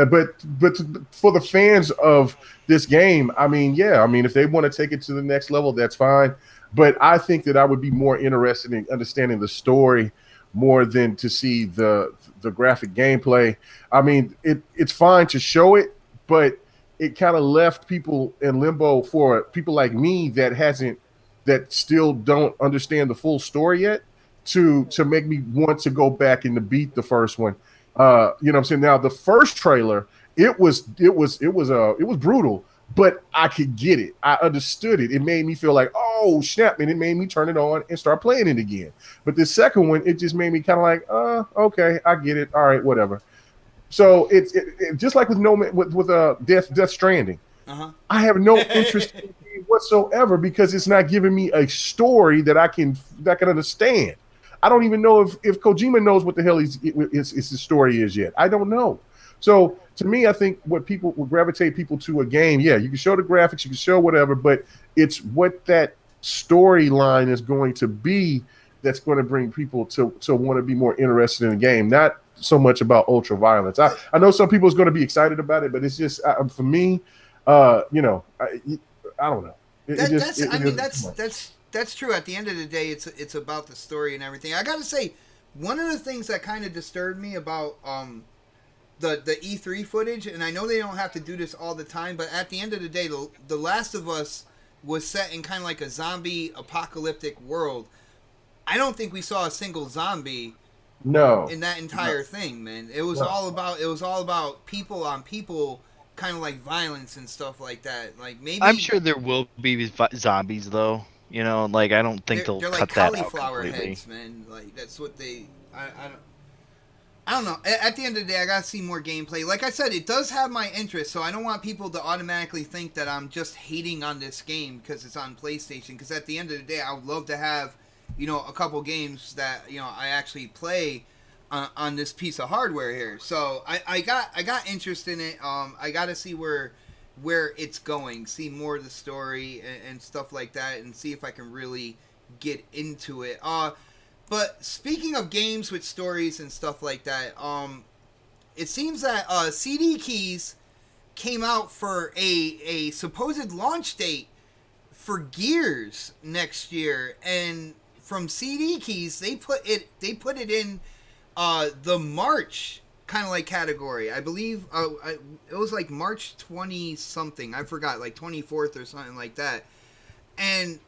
for the fans of this game, I mean, yeah, I mean, if they want to take it to the next level, that's fine. But I think that I would be more interested in understanding the story more than to see the graphic gameplay. I mean, it's fine to show it, but it kind of left people in limbo for people like me that still don't understand the full story yet to make me want to go back and to beat the first one. You know what I'm saying? Now the first trailer, it was brutal, but I could get it. I understood it. It made me feel like, oh snap, and it made me turn it on and start playing it again. But the second one, it just made me kind of like, okay, I get it. All right, whatever. So it's just like with no with Death Stranding. I have no interest in the game whatsoever because it's not giving me a story that I can understand. I don't even know if Kojima knows what the hell his story is yet. I don't know. So to me, I think what people would gravitate people to a game, yeah, you can show the graphics, you can show whatever, but it's what that storyline is going to be that's going to bring people to want to be more interested in the game, not so much about ultra violence. I know some people is going to be excited about it, but it's just for me, I don't know. That's true. At the end of the day, it's about the story and everything. I gotta say, one of the things that kind of disturbed me about the E3 footage, and I know they don't have to do this all the time, but at the end of the day, the Last of Us was set in kind of like a zombie apocalyptic world. I don't think we saw a single zombie. No. In that entire thing, man. It was all about people on people, kind of like violence and stuff like that. Like maybe I'm sure there will be zombies though. You know, like I don't think they'll they're cut like that out cauliflower completely. heads, man. Like that's what they. I don't know. At the end of the day, I gotta see more gameplay. Like I said, it does have my interest, so I don't want people to automatically think that I'm just hating on this game because it's on PlayStation. Because at the end of the day, I would love to have, a couple games that I actually play on this piece of hardware here. So I got interest in it. I got to see where it's going, see more of the story and stuff like that, and see if I can really get into it. But speaking of games with stories and stuff like that, it seems that CD Keys came out for a supposed launch date for Gears next year, and from CD Keys they put it in the March kind of like category. I believe it was like March 20 something. I forgot, like 24th or something like that. And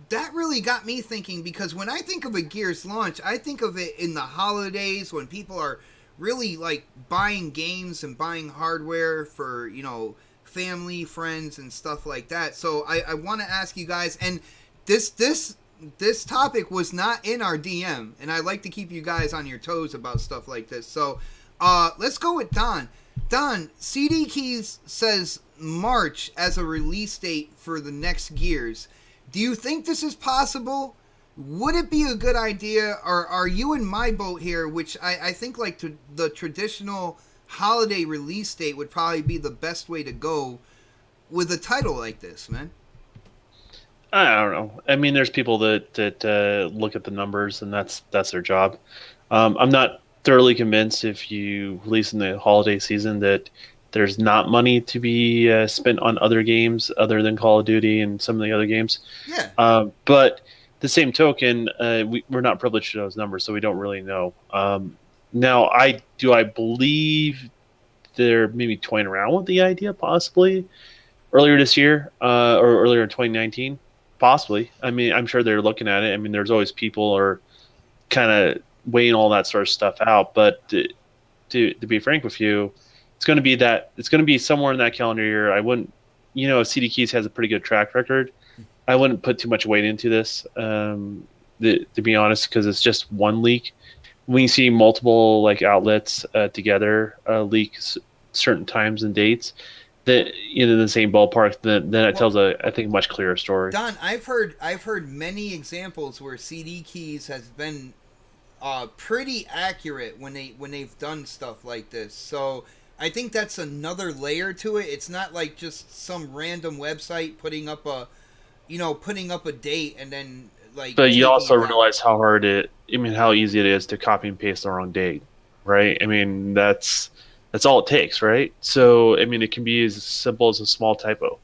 that really got me thinking, because when I think of a Gears launch, I think of it in the holidays when people are really like buying games and buying hardware for, family, friends, and stuff like that. So I want to ask you guys, and this topic was not in our DM, and I like to keep you guys on your toes about stuff like this. So let's go with Don. Don, CD Keys says March as a release date for the next Gears. Do you think this is possible? Would it be a good idea, or are you in my boat here, which I think like the traditional holiday release date would probably be the best way to go with a title like this, man? I don't know. I mean, there's people that look at the numbers, and that's their job. I'm not thoroughly convinced if you release in the holiday season that there's not money to be spent on other games other than Call of Duty and some of the other games. Yeah. But the same token, we're not privileged to those numbers, so we don't really know. Now, I believe they're maybe toying around with the idea possibly earlier this year or earlier in 2019. Possibly. I mean, I'm sure they're looking at it. I mean, there's always people are kind of weighing all that sort of stuff out. But to be frank with you, it's going to be somewhere in that calendar year. I wouldn't, CD Keys has a pretty good track record. I wouldn't put too much weight into this, to be honest, because it's just one leak. When you see multiple like outlets together leak certain times and dates, that in the same ballpark, then it tells I think a much clearer story. Don, I've heard many examples where CD keys has been pretty accurate when they've done stuff like this. So I think that's another layer to it. It's not like just some random website putting up a date and then like. But you also realize how how easy it is to copy and paste the wrong date, right? I mean, that's all it takes, right? So I mean, it can be as simple as a small typo.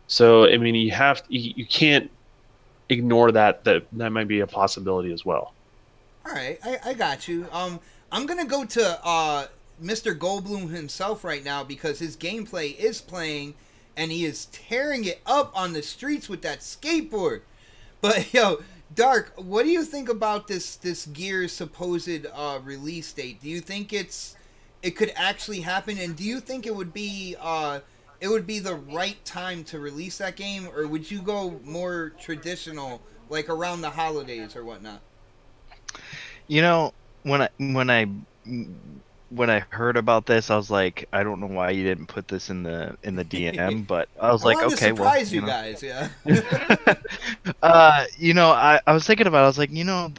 So I mean, you can't ignore that might be a possibility as well. All right, I got you. I'm gonna go to Mr. Goldblum himself right now because his gameplay is playing, and he is tearing it up on the streets with that skateboard. But yo, Dark, what do you think about this Gears supposed release date? Do you think it could actually happen, and do you think it would be the right time to release that game, or would you go more traditional, like around the holidays or whatnot? You know, when I heard about this, I was like, I don't know why you didn't put this in the DM, but I was I like, wanted okay, to surprise you guys, yeah. I was thinking about it, I was like,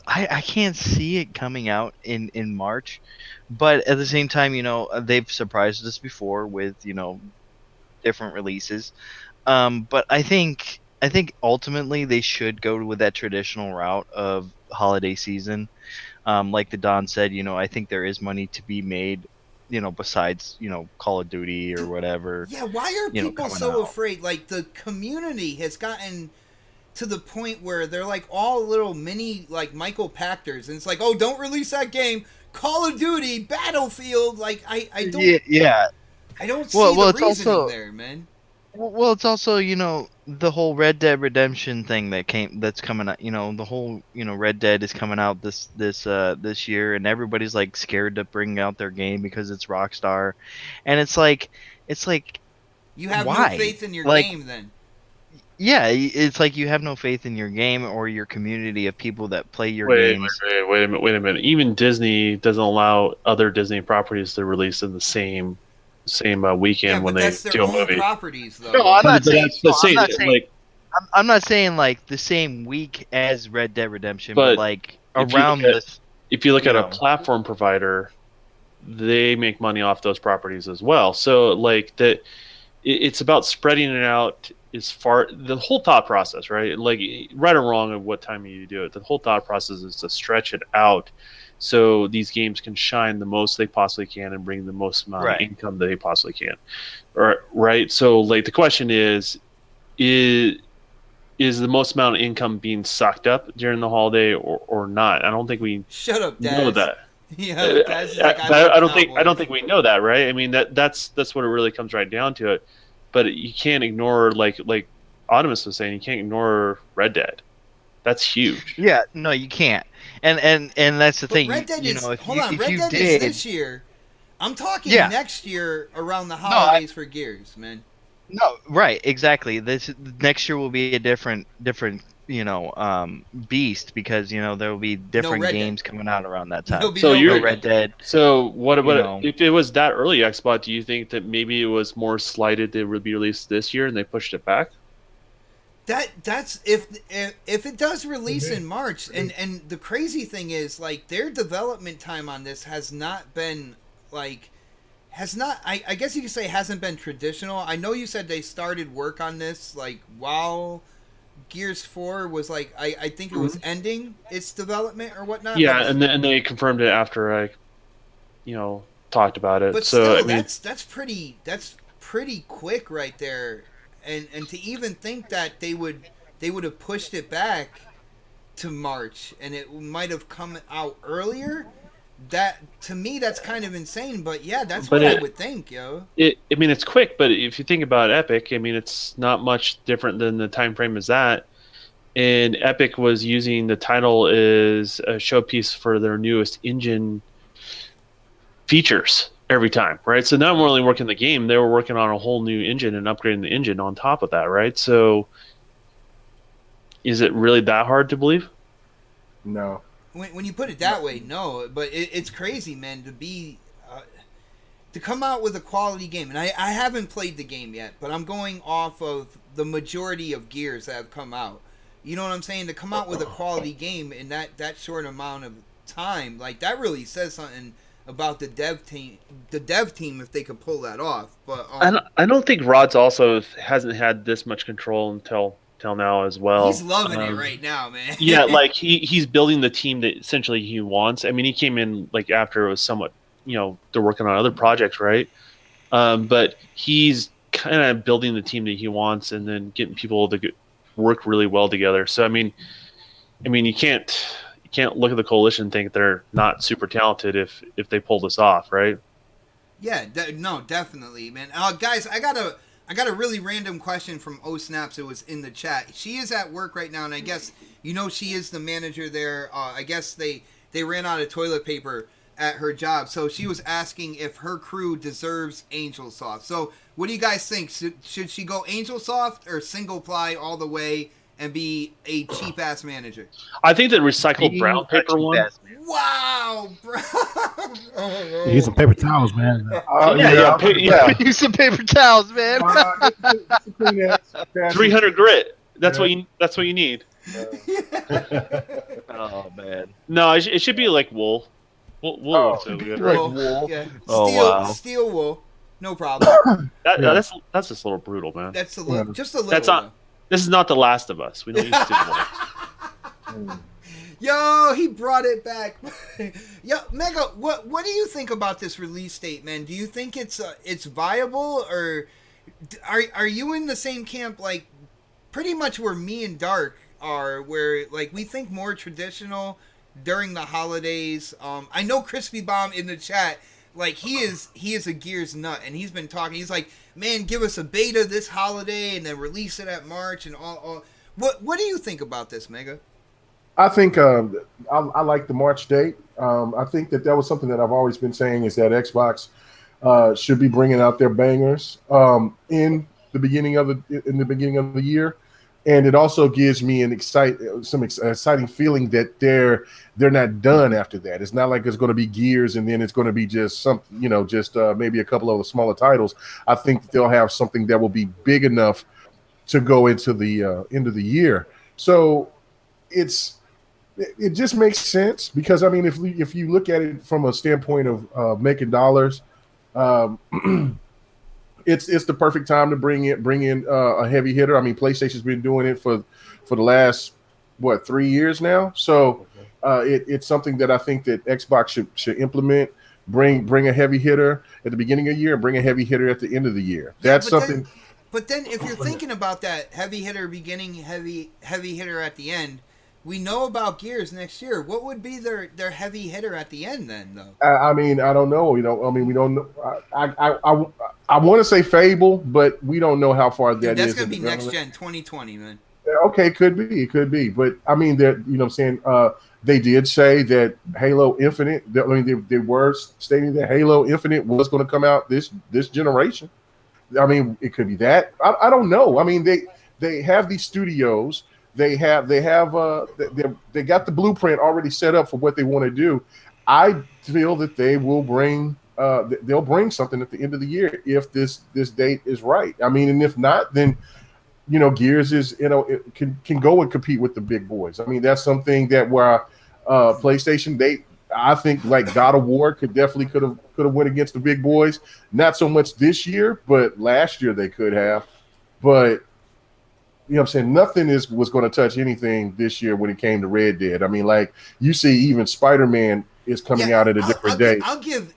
I can't see it coming out in March, but at the same time, they've surprised us before with, different releases. But I think ultimately they should go with that traditional route of holiday season. Like the Don said, I think there is money to be made, besides, Call of Duty or whatever. Yeah, why are people so out. afraid? Like, the community has gotten to the point where they're like all little mini, like, Michael Pactors, and it's like, oh, don't release that game. Call of Duty, Battlefield, like, I don't... Yeah. I don't see the it's reasoning also, there, man. Well, it's also, the whole Red Dead Redemption thing that's coming out. The whole, Red Dead is coming out this year, and everybody's like scared to bring out their game because it's Rockstar, and it's like, You have why? no faith in your Like, game, then. yeah, it's like you have no faith in your game or your community of people that play your Wait games. a minute. Even Disney doesn't allow other Disney properties to release in the same weekend when they do a movie. Properties, though. No, I'm not saying. Like, I'm not saying like the same week as Red Dead Redemption, but like around this. If you look at a platform provider, they make money off those properties as well. So like that, it's about spreading it out as far. The whole thought process, right? Like right or wrong of what time you do it. The whole thought process is to stretch it out, so these games can shine the most they possibly can and bring the most amount of income that they possibly can. Right. So like the question is the most amount of income being sucked up during the holiday or not? I don't think we Shut up, Daz. know that. Yeah, Daz is like, I don't think we know that, right? I mean that's what it really comes right down to it. But you can't ignore like Audimus was saying, you can't ignore Red Dead. That's huge. Yeah, no, you can't. And that's the thing. Red Dead is Red Dead is this year. I'm talking next year around the holidays for Gears, man. No, right, exactly. This next year will be a different beast because there will be different games coming out around that time. So you're Red Dead. So what if it was that early Xbox? Do you think that maybe it was more slighted to be released this year and they pushed it back? That's if it does release in March, and the crazy thing is, like, their development time on this has not been like. I guess you could say hasn't been traditional. I know you said they started work on this like while Gears 4 was like I think it was ending its development or whatnot. Yeah, and they confirmed it after I talked about it. But so still, I mean, that's pretty quick right there. And to even think that they would have pushed it back to March and it might have come out earlier. That to me, that's kind of insane. But yeah, that's what I would think, yo. I mean, it's quick, but if you think about Epic, I mean, it's not much different than the time frame as that. And Epic was using the title as a showpiece for their newest engine features every time, right? So not only working the game, they were working on a whole new engine and upgrading the engine on top of that, right? So is it really that hard to believe? No. When you put it that way, no. But it's crazy, man, to be... to come out with a quality game, and I haven't played the game yet, but I'm going off of the majority of Gears that have come out. You know what I'm saying? To come out with a quality game in that short amount of time, like that really says something about the dev team. The dev team, if they could pull that off. But I don't think Rod's also hasn't had this much control until now as well. He's loving it right now, man. Yeah, like he's building the team that essentially he wants. I mean, he came in like after it was somewhat, they're working on other projects, right? But he's kind of building the team that he wants, and then getting people to work really well together. So I mean, you can't look at the coalition and think they're not super talented if they pull this off, right? Yeah, no, definitely, man. Guys, I got a really random question from O Snaps. It was in the chat. She is at work right now, and I guess she is the manager there. I guess they ran out of toilet paper at her job, so she was asking if her crew deserves Angel Soft. So, what do you guys think? Should she go Angel Soft or single ply all the way and be a cheap ass manager? I think the recycled brown paper one. Wow, bro! Use some paper towels, man. Use some paper towels, man. 300 grit. That's what you need. Oh man. No, it should be like wool. Wool. So good. Wool. Yeah. Steel wool. No problem. That's just a little brutal, man. That's just a little. This is not The Last of Us. We don't use steel wool. Yo, he brought it back. Yo, Mega, what do you think about this release date, man? Do you think it's viable, or are you in the same camp, like pretty much where me and Dark are, where like we think more traditional during the holidays? I know Crispy Bomb in the chat, like he is a Gears nut, and he's been talking. He's like, man, give us a beta this holiday and then release it at March and all. What do you think about this, Mega? I think I like the March date. I think that was something that I've always been saying, is that Xbox should be bringing out their bangers in the beginning of the year, and it also gives me some exciting feeling that they're not done after that. It's not like it's going to be Gears and then it's going to be just something, maybe a couple of the smaller titles. I think they'll have something that will be big enough to go into the end of the year. So it just makes sense, because I mean, if you look at it from a standpoint of making dollars, it's the perfect time to bring in a heavy hitter. I mean, PlayStation's been doing it for the last 3 years now. So it's something that I think that Xbox should implement. Bring a heavy hitter at the beginning of the year and bring a heavy hitter at the end of the year. That's something. But then, if you're thinking about that heavy hitter beginning, heavy hitter at the end, we know about Gears next year. What would be their heavy hitter at the end then, though? I mean, I don't know. We don't know. I want to say Fable, but we don't know how far that is. That's going to be next gen 2020, man. Okay, it could be. But I mean, that what I'm saying, they did say that Halo Infinite. I mean, they were stating that Halo Infinite was going to come out this generation. I mean, it could be that. I don't know. I mean, they have these studios. They got the blueprint already set up for what they want to do. I feel that they will bring they'll bring something at the end of the year if this date is right. I mean, and if not, then Gears is it can go and compete with the big boys. I mean, that's something that where PlayStation I think like God of War could have went against the big boys. Not so much this year, but last year they could have. But what I'm saying, nothing was going to touch anything this year when it came to Red Dead. I mean, like you see, even Spider-Man is coming out at a different day. I'll give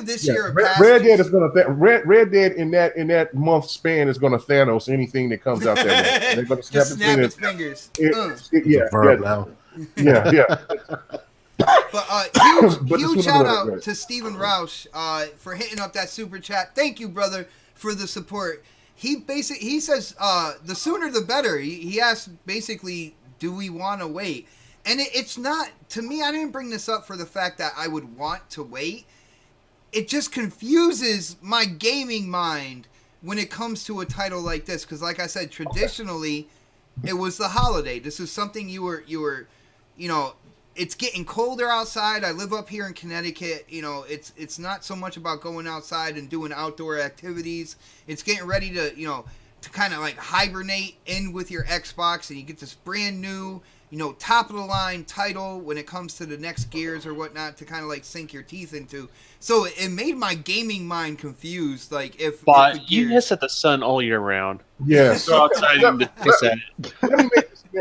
this year a pass. Red Dead is going to Red Dead in that month span is going to Thanos anything that comes out that way. They're going to snap its fingers. Yeah. But huge shout out to Steven Roush for hitting up that super chat. Thank you, brother, for the support. He says the sooner the better. He asked basically, do we want to wait? And it's not, to me, I didn't bring this up for the fact that I would want to wait. It just confuses my gaming mind when it comes to a title like this. Because like I said, traditionally, it was the holiday. This is something you were it's getting colder outside. I live up here in Connecticut. You know, it's not so much about going outside and doing outdoor activities. It's getting ready to, you know, to kind of like hibernate in with your Xbox, and you get this brand new, you know, top of the line title when it comes to the next Gears or whatnot to kind of like sink your teeth into. So it made my gaming mind confused. Like if But the you Gears, hiss at the sun all year round. Yes. Go outside and hiss at it.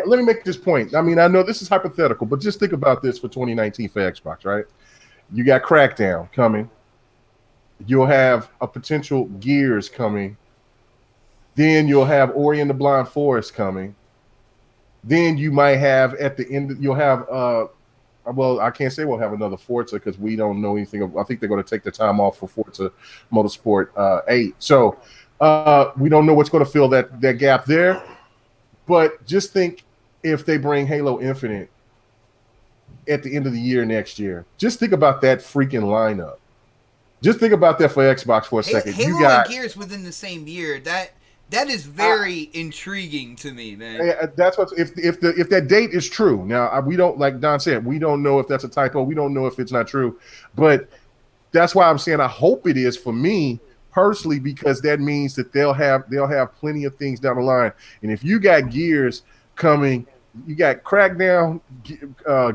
Let me make this point. I mean, I know this is hypothetical, but just think about this for 2019 for Xbox, right? You got Crackdown coming. You'll have a potential Gears coming. Then you'll have Ori and the Blind Forest coming. Then you might have at the end, you'll have, well, I can't say we'll have another Forza because we don't know anything. I think they're going to take the time off for Forza Motorsport 8. So we don't know what's going to fill that gap there. But just think if they bring Halo Infinite at the end of the year next year. Just think about that freaking lineup. Just think about that for Xbox for a second. Halo You got and Gears within the same year. That is very intriguing to me, man. that's what if that date is true. Now we don't, like Don said, we don't know if that's a typo. We don't know if it's not true, but that's why I'm saying I hope it is for me personally, because that means that they'll have plenty of things down the line. And if you got Gears coming, you got Crackdown,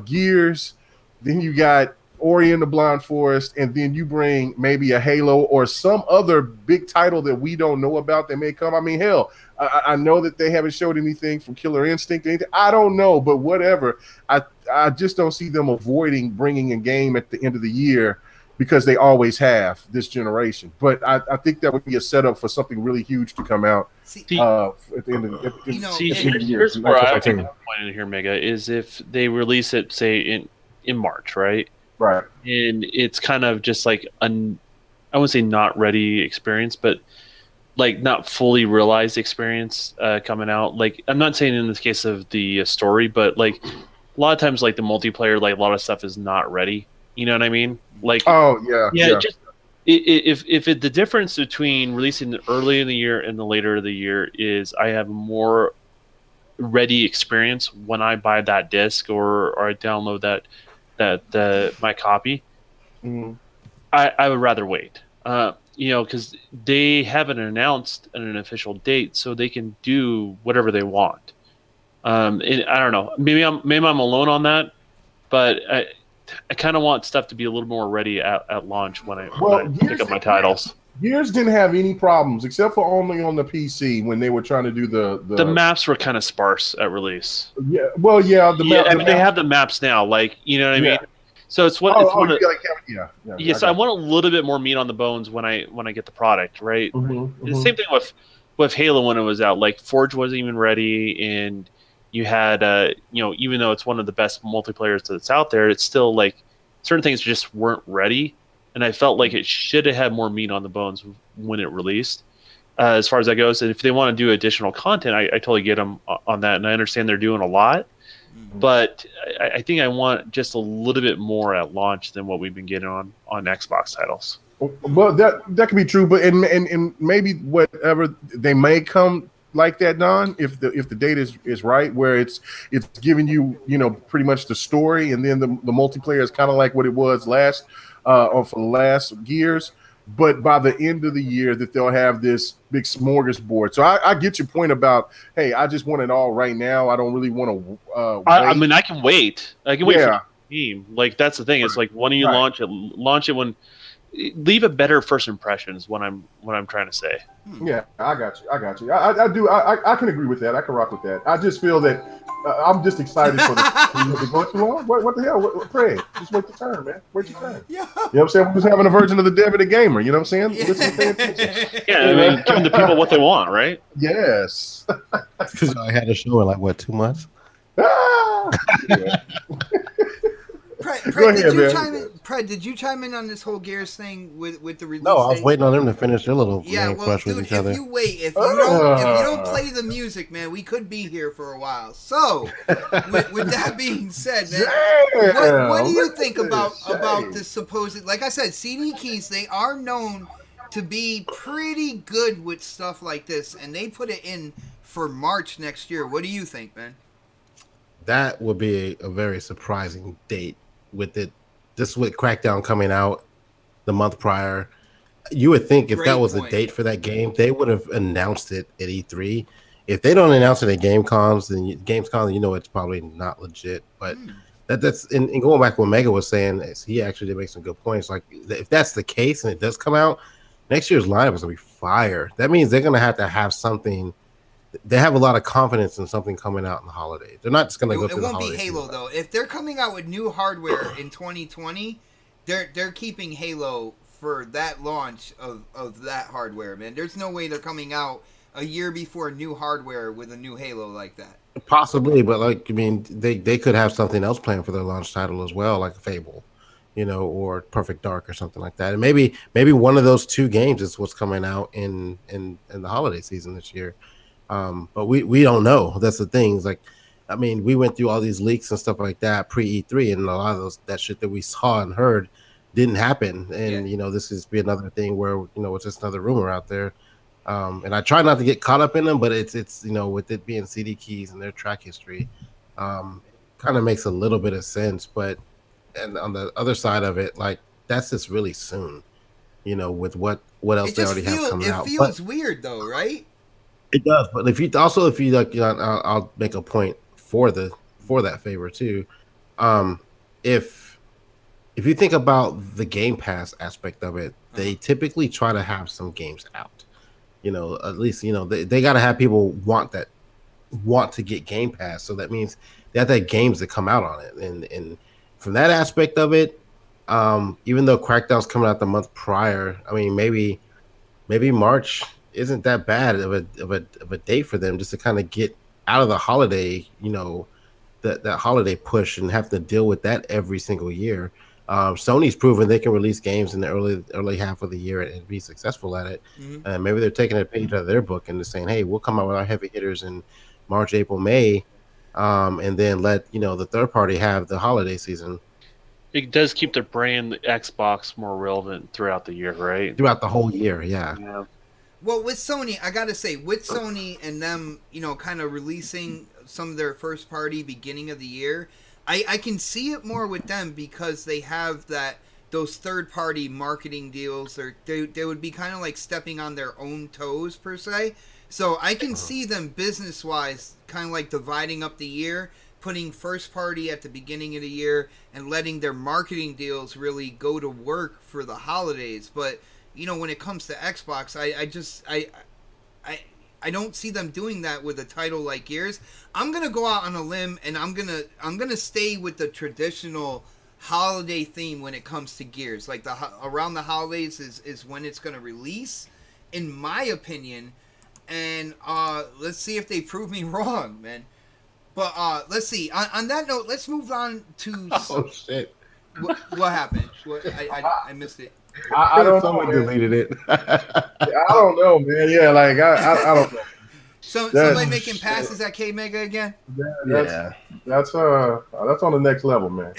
Gears, then you got Ori and the Blind Forest, and then you bring maybe a Halo or some other big title that we don't know about that may come. I mean, hell, I know that they haven't showed anything from Killer Instinct or anything. I don't know, but whatever. I just don't see them avoiding bringing a game at the end of the year because they always have this generation. But I think that would be a setup for something really huge to come out at the end of the year. Here's where I think the point in here, Mega, is if they release it, say, in March, right? Right. And it's kind of just like I wouldn't say not ready experience, but like not fully realized experience coming out. Like, I'm not saying in this case of the story, but like a lot of times, like the multiplayer, like a lot of stuff is not ready. You know what I mean? Like, oh yeah. Just if the difference between releasing early in the year and the later of the year is I have more ready experience when I buy that disc or I download my copy. Mm-hmm. I would rather wait. Because they haven't announced an official date, so they can do whatever they want. And I don't know. Maybe I'm alone on that, but I kind of want stuff to be a little more ready at launch when I pick up my titles. Gears didn't have any problems except for only on the PC when they were trying to do the maps were kind of sparse at release. Yeah, well, yeah. They have the maps now, like, you know what I mean. So it's what. I want a little bit more meat on the bones when I get the product, right? Mm-hmm. The same thing with Halo when it was out. Like Forge wasn't even ready, and you had even though it's one of the best multiplayers that's out there, it's still like certain things just weren't ready. And I felt like it should have had more meat on the bones when it released. As far as that goes, and if they want to do additional content, I totally get them on that, and I understand they're doing a lot. Mm-hmm. But I think I want just a little bit more at launch than what we've been getting on Xbox titles. Well, that could be true, but and maybe whatever they may come like that, Don, if the date is right, where it's giving you pretty much the story, and then the multiplayer is kind of like what it was last. For the last Gears, but by the end of the year that they'll have this big smorgasbord. So I get your point about, hey, I just want it all right now. I don't really want to wait. I mean, I can wait. I can wait for the team. Like, that's the thing. It's like, when do you launch it when leave a better first impression is what I'm trying to say. Yeah, I got you. I do. I can agree with that. I can rock with that. I just feel that I'm just excited for the going too long. What the hell? Craig, just wait your turn, man. Wait your turn. Yeah. You know what I'm saying? We're just having a version of the Dev and the Gamer. You know what I'm saying? Yeah. Listen, pay attention. Yeah, I mean, giving the people what they want, right? Yes. Because I had a show in like 2 months. Yeah. Pred, did you chime in on this whole Gears thing with the release? No, I was waiting on them to finish their little crush with each other. If you don't play the music, man, we could be here for a while. So, with that being said, man, what do you think about this supposed? Like I said, CD Keys, they are known to be pretty good with stuff like this, and they put it in for March next year. What do you think, man? that would be a very surprising date with it. Just with Crackdown coming out the month prior, you would think if that Great was a point. date for that game, they would have announced it at E3. If they don't announce it at Gamescom, you know it's probably not legit. But that's and going back to what Mega was saying, he actually did make some good points. Like if that's the case and it does come out, next year's lineup is gonna be fire. That means they're gonna have something. They have a lot of confidence in something coming out in the holidays. They're not just gonna go It through the won't be holiday Halo season. though. If they're coming out with new hardware in 2020, they're keeping Halo for that launch of that hardware, man. There's no way they're coming out a year before new hardware with a new Halo like that. Possibly, but like I mean, they could have something else planned for their launch title as well, like Fable, or Perfect Dark or something like that. And maybe one of those two games is what's coming out in the holiday season this year. But we don't know. That's the thing. It's like, I mean, we went through all these leaks and stuff like that pre E3, and a lot of that shit that we saw and heard didn't happen. And Yeah. this is be another thing where it's just another rumor out there. And I try not to get caught up in them, but it's with it being CD keys and their track history, kind of makes a little bit of sense. But and on the other side of it, like that's just really soon, with what else It they just already have coming out. But feels weird though, right? it does. But if you like, I'll make a point for that favor too. Um, if if you think about the Game Pass aspect of it, they typically try to have some games out. At least they got to have people want to get Game Pass. So that means they have to have games that come out on it. And from that aspect of it, even though Crackdown's coming out the month prior, I mean maybe March isn't that bad of a date for them just to kind of get out of the holiday, that holiday push and have to deal with that every single year. Sony's proven they can release games in the early half of the year and be successful at it. Maybe they're taking a page out of their book and just saying, "Hey, we'll come out with our heavy hitters in March, April, May, and then let the third party have the holiday season It does keep the brand the Xbox more relevant throughout the year, right? throughout the whole year." Yeah, Yeah. Well, with Sony, I gotta say, with Sony and them, kind of releasing some of their first party beginning of the year, I can see it more with them because they have those third party marketing deals. They would be kind of like stepping on their own toes per se. So I can see them business wise, kind of like dividing up the year, putting first party at the beginning of the year, and letting their marketing deals really go to work for the holidays. But when it comes to Xbox, I don't see them doing that with a title like Gears. I'm gonna go out on a limb and I'm gonna stay with the traditional holiday theme when it comes to Gears. Like around the holidays is when it's gonna release, in my opinion. And let's see if they prove me wrong, man. But let's see. On that note, let's move on to. Oh shit! What happened? I missed it. I don't know. Someone Man. deleted it. I don't know, man. Yeah, like I don't know. Somebody making passes at K Mega again? That's on the next level, man.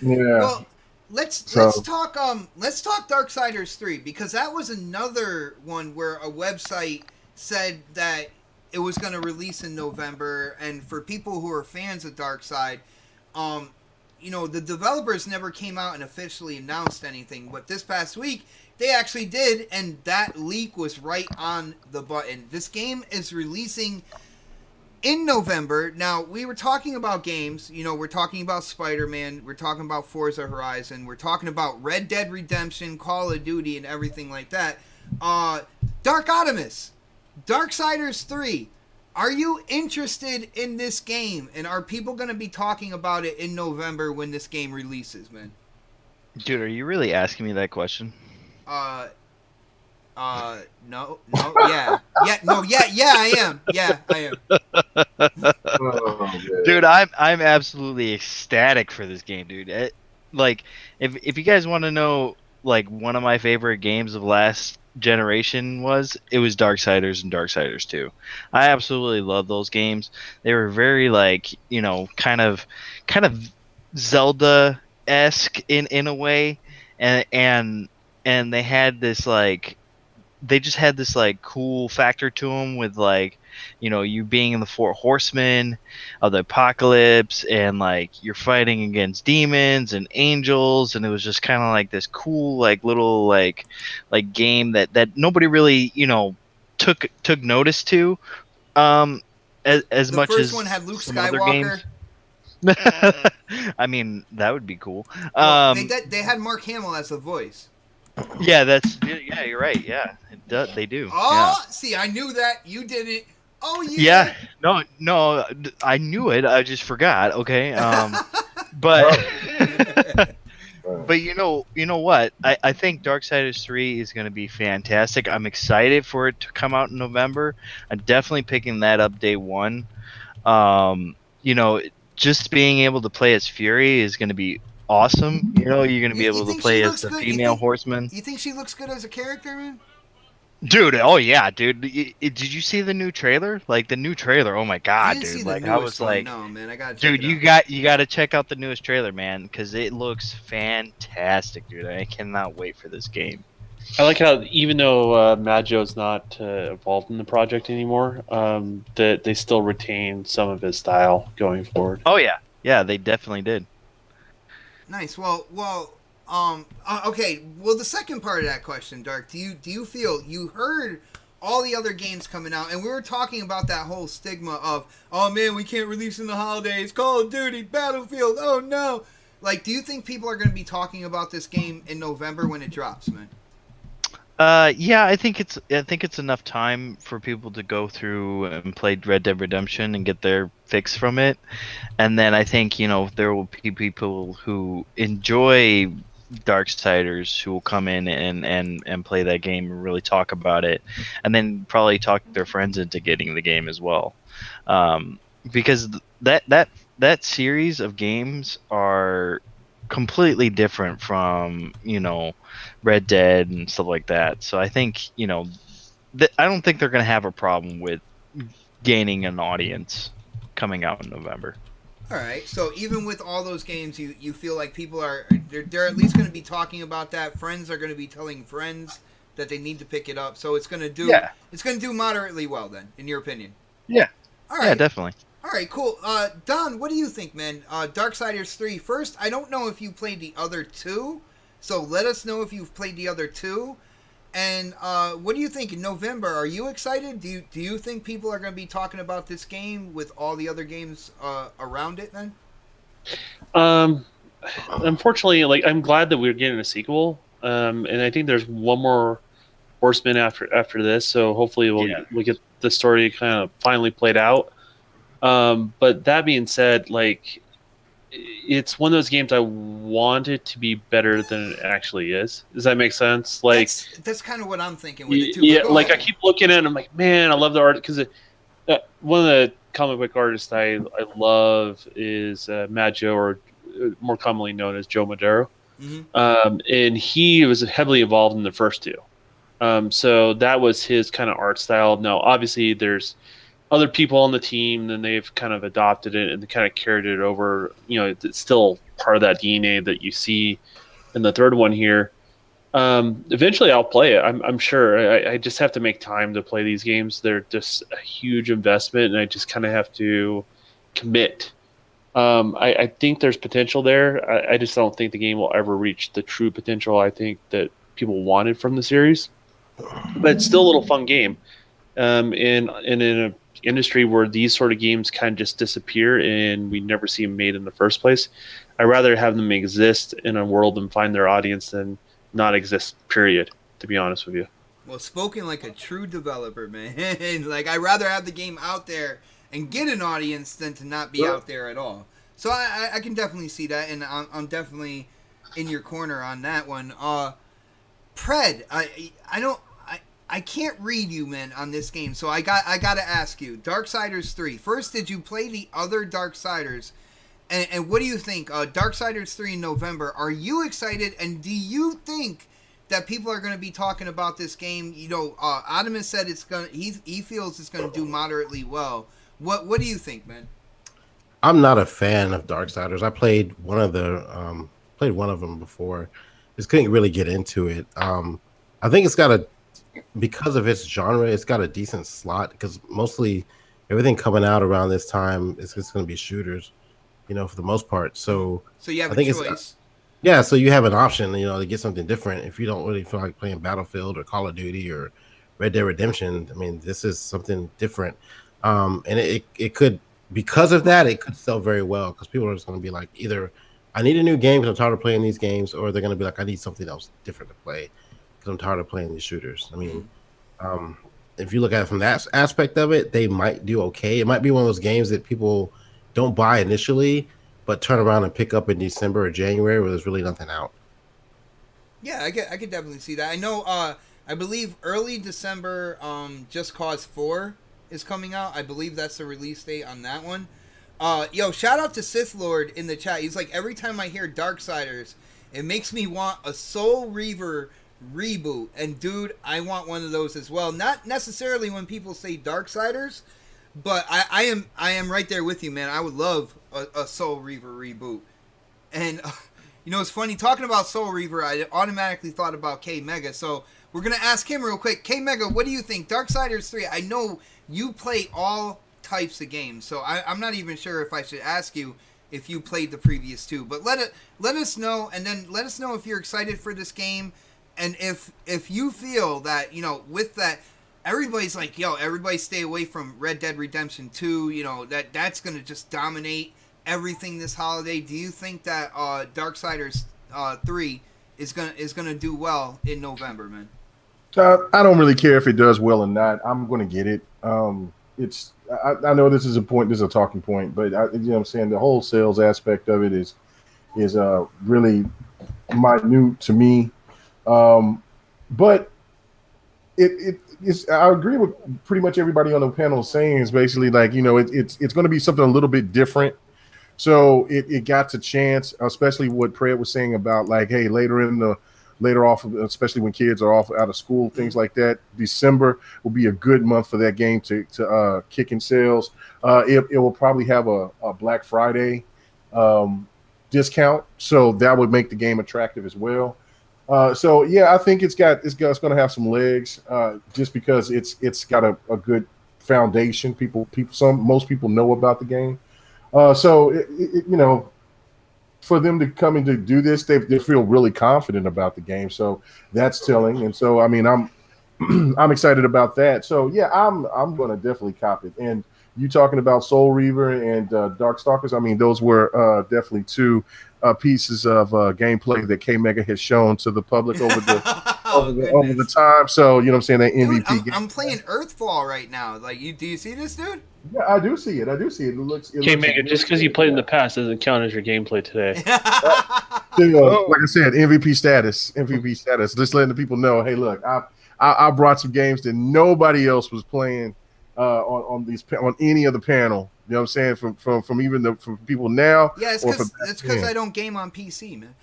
Yeah. Well, let's talk Darksiders 3, because that was another one where a website said that it was going to release in November, and for people who are fans of Darkside, the developers never came out and officially announced anything, but this past week they actually did, and that leak was right on the button. This game is releasing in November. Now, we were talking about games. We're talking about Spider-Man. We're talking about Forza Horizon. We're talking about Red Dead Redemption, Call of Duty, and everything like that. Dark Optimus, Darksiders 3. Are you interested in this game? And are people going to be talking about it in November when this game releases, man? Dude, are you really asking me that question? No, yeah, I am. Yeah, I am. Dude, I'm absolutely ecstatic for this game, dude. Like, if you guys want to know, like, one of my favorite games of last generation it was Darksiders and Darksiders 2. I absolutely love those games. They were very, like, kind of Zelda-esque in a way, and they had this, like, they just had this like cool factor to them with like, you being in the four horsemen of the apocalypse, and like you're fighting against demons and angels, and it was just kind of like this cool like little like game that nobody really took notice to, um as The much first one as had Luke some other Skywalker. games. I mean, that would be cool. Well, they had Mark Hamill as the voice. Yeah, yeah, you're right. Yeah, they do. Yeah. Oh, see, I knew that. You did it. Oh, you Yeah. did. No, I knew it. I just forgot. Okay. But but you know what? I think Darksiders 3 is going to be fantastic. I'm excited for it to come out in November. I'm definitely picking that up day one. Um, you know, just being able to play as Fury is going to be awesome. You're going to be You able to think she play as looks the good? female horseman. You think she looks good as a character, man? Dude, oh yeah, dude. Did you see the new trailer? Like the new trailer. Oh my I god, didn't dude. see the Like I newest was one. like, No, man, I gotta check dude, it you out. got to check out the newest trailer, man, because it looks fantastic, dude. I cannot wait for this game. I like how even though Majo's not involved in the project anymore, that they still retain some of his style going forward. Oh yeah, yeah, they definitely did. Nice. Okay. Well, the second part of that question, Dark. Do you feel you heard all the other games coming out, and we were talking about that whole stigma of, oh man, we can't release in the holidays. Call of Duty, Battlefield. Oh no. Like, do you think people are going to be talking about this game in November when it drops, man? Yeah, I think it's enough time for people to go through and play Red Dead Redemption and get their fix from it, and then I think there will be people who enjoy Darksiders who will come in and play that game and really talk about it, and then probably talk their friends into getting the game as well, because that series of games are completely different from Red Dead and stuff like that. So I think I don't think they're gonna have a problem with gaining an audience coming out in November. All right. So even with all those games, you feel like people are they're at least going to be talking about that. Friends are going to be telling friends that they need to pick it up. So it's going to do moderately well then, in your opinion. Yeah. All right. Yeah, definitely. All right, cool. Don, what do you think, man? Darksiders 3. First, I don't know if you played the other two, so let us know if you've played the other two. And what do you think in November? Are you excited? Do you think people are going to be talking about this game with all the other games around it then? Unfortunately, like I'm glad that we're getting a sequel. And I think there's one more Horseman after this, so hopefully we'll get the story kind of finally played out. But that being said, like it's one of those games I want it to be better than it actually is. Does that make sense? Like that's kind of what I'm thinking with it too. Yeah, like I keep looking at it and I'm like, man, I love the art because one of the comic book artists I love is Majo, or more commonly known as Joe Madero. Mm-hmm. And he was heavily involved in the first two. So that was his kind of art style. Now, obviously, there's other people on the team, then they've kind of adopted it and kind of carried it over. It's still part of that DNA that you see in the third one here. Eventually, I'll play it. I'm sure. I just have to make time to play these games. They're just a huge investment, and I just kind of have to commit. I think there's potential there. I just don't think the game will ever reach the true potential I think that people wanted from the series. But it's still a little fun game. In an industry where these sort of games kind of just disappear and we never see them made in the first place, I'd rather have them exist in a world and find their audience than not exist, period, to be honest with you. Well, spoken like a true developer, man. Like, I'd rather have the game out there and get an audience than to not be out there at all. So I can definitely see that, and I'm definitely in your corner on that one. Pred, I can't read you, man, on this game, so I got to ask you. Darksiders 3. First, did you play the other Darksiders? And what do you think? Darksiders 3 in November. Are you excited? And do you think that people are going to be talking about this game? Adam has said he feels it's going to do moderately well. What do you think, man? I'm not a fan of Darksiders. I played one of them before. Just couldn't really get into it. I think it's got because of its genre, it's got a decent slot because mostly everything coming out around this time is just going to be shooters, for the most part. So So you have I a think it's choice. yeah. So you have an option, to get something different if you don't really feel like playing Battlefield or Call of Duty or Red Dead Redemption. I mean, this is something different, and it could because of that it could sell very well because people are just going to be like either I need a new game because I'm tired of playing these games, or they're going to be like I need something else different to play because I'm tired of playing these shooters. I mean, um, if you look at it from that aspect of it, they might do okay. It might be one of those games that people don't buy initially, but turn around and pick up in December or January where there's really nothing out. Yeah, I could definitely see that. I know. I believe early December. Just Cause 4 is coming out. I believe that's the release date on that one. Yo, shout out to Sith Lord in the chat. He's like, every time I hear Darksiders, it makes me want a Soul Reaver reboot. And dude, I want one of those as well. Not necessarily when people say Darksiders, but I am right there with you, man. I would love a Soul Reaver reboot. And it's funny talking about Soul Reaver. I automatically thought about K Mega, so we're gonna ask him real quick. K Mega, what do you think? Darksiders 3. I know you play all types of games, so I'm not even sure if I should ask you if you played the previous two. But let us know, and then let us know if you're excited for this game, and if you feel that with that. Everybody's like, yo, everybody stay away from Red Dead Redemption 2. That's gonna just dominate everything this holiday. Do you think that Darksiders 3 is gonna do well in November, man? I don't really care if it does well or not. I'm going to get it. I know this is a point. This is a talking point, but what I'm saying, the whole sales aspect of it is really minute to me. But I agree with pretty much everybody on the panel saying is basically like it's going to be something a little bit different. So it got a chance, especially what Pred was saying about like, hey, later off, especially when kids are off out of school, things like that. December will be a good month for that game to kick in sales. It will probably have a Black Friday discount, so that would make the game attractive as well. So yeah, I think it's going to have some legs, just because it's got a good foundation. Most people know about the game. So for them to come in to do this, they feel really confident about the game. So that's telling. And so I mean, I'm I'm excited about that. So yeah, I'm going to definitely cop it. And you talking about Soul Reaver and Darkstalkers? I mean, those were definitely two pieces of gameplay that K Mega has shown to the public over the time. So what I'm saying, that MVP dude, I'm playing Earthfall right now. Like, do you see this, dude? Yeah, I do see it. It looks. Okay, Mega, just because you played in the past doesn't count as your gameplay today. Like I said, MVP status. Just letting the people know, hey, look, I brought some games that nobody else was playing on any of the panel. You know what I'm saying? From people now. Yeah, it's because I don't game on PC, man.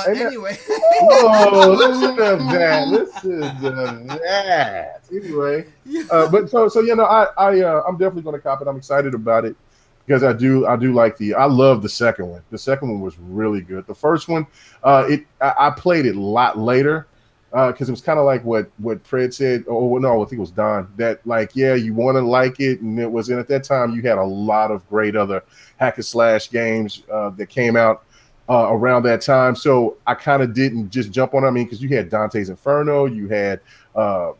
Anyway. Oh, listen to that. Anyway, but I'm definitely going to cop it. I'm excited about it because I do like I love the second one. The second one was really good. The first one, I played it a lot later because it was kind of like what Fred said. Oh no, I think it was Don. That like, yeah, you want to like it, and it was. And at that time, you had a lot of great other hack and slash games that came out around that time. So I kind of didn't just jump on it. I mean, because you had Dante's Inferno, you had Ninja.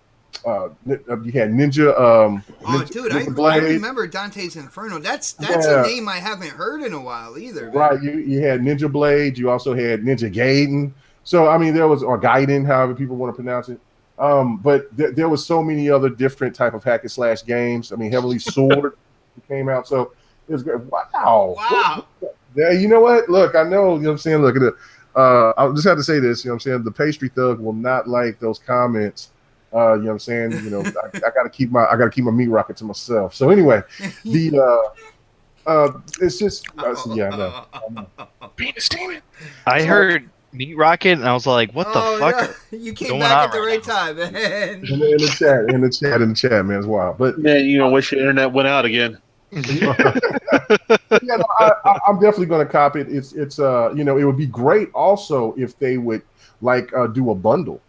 Dude, I remember Dante's Inferno. That's a name I haven't heard in a while either. Man. Right, you had Ninja Blade. You also had Ninja Gaiden. So I mean, or Gaiden, however people want to pronounce it. But there was so many other different type of hack and slash games. I mean, Heavenly Sword came out. So it was great. Wow. Yeah, you know what? Look, I know, you know what I'm saying? Look at it. I just have to say this, you know what I'm saying? The pastry thug will not like those comments. You know what I'm saying? I gotta keep my meat rocket to myself. So anyway, it's just yeah, I know. Penis demon. I heard meat rocket and I was like, what the fuck? No. You came back at the right time, man. In the chat, man, it's wild. But man, wish your internet went out again. I'm definitely going to cop it. It's it would be great also if they would do a bundle.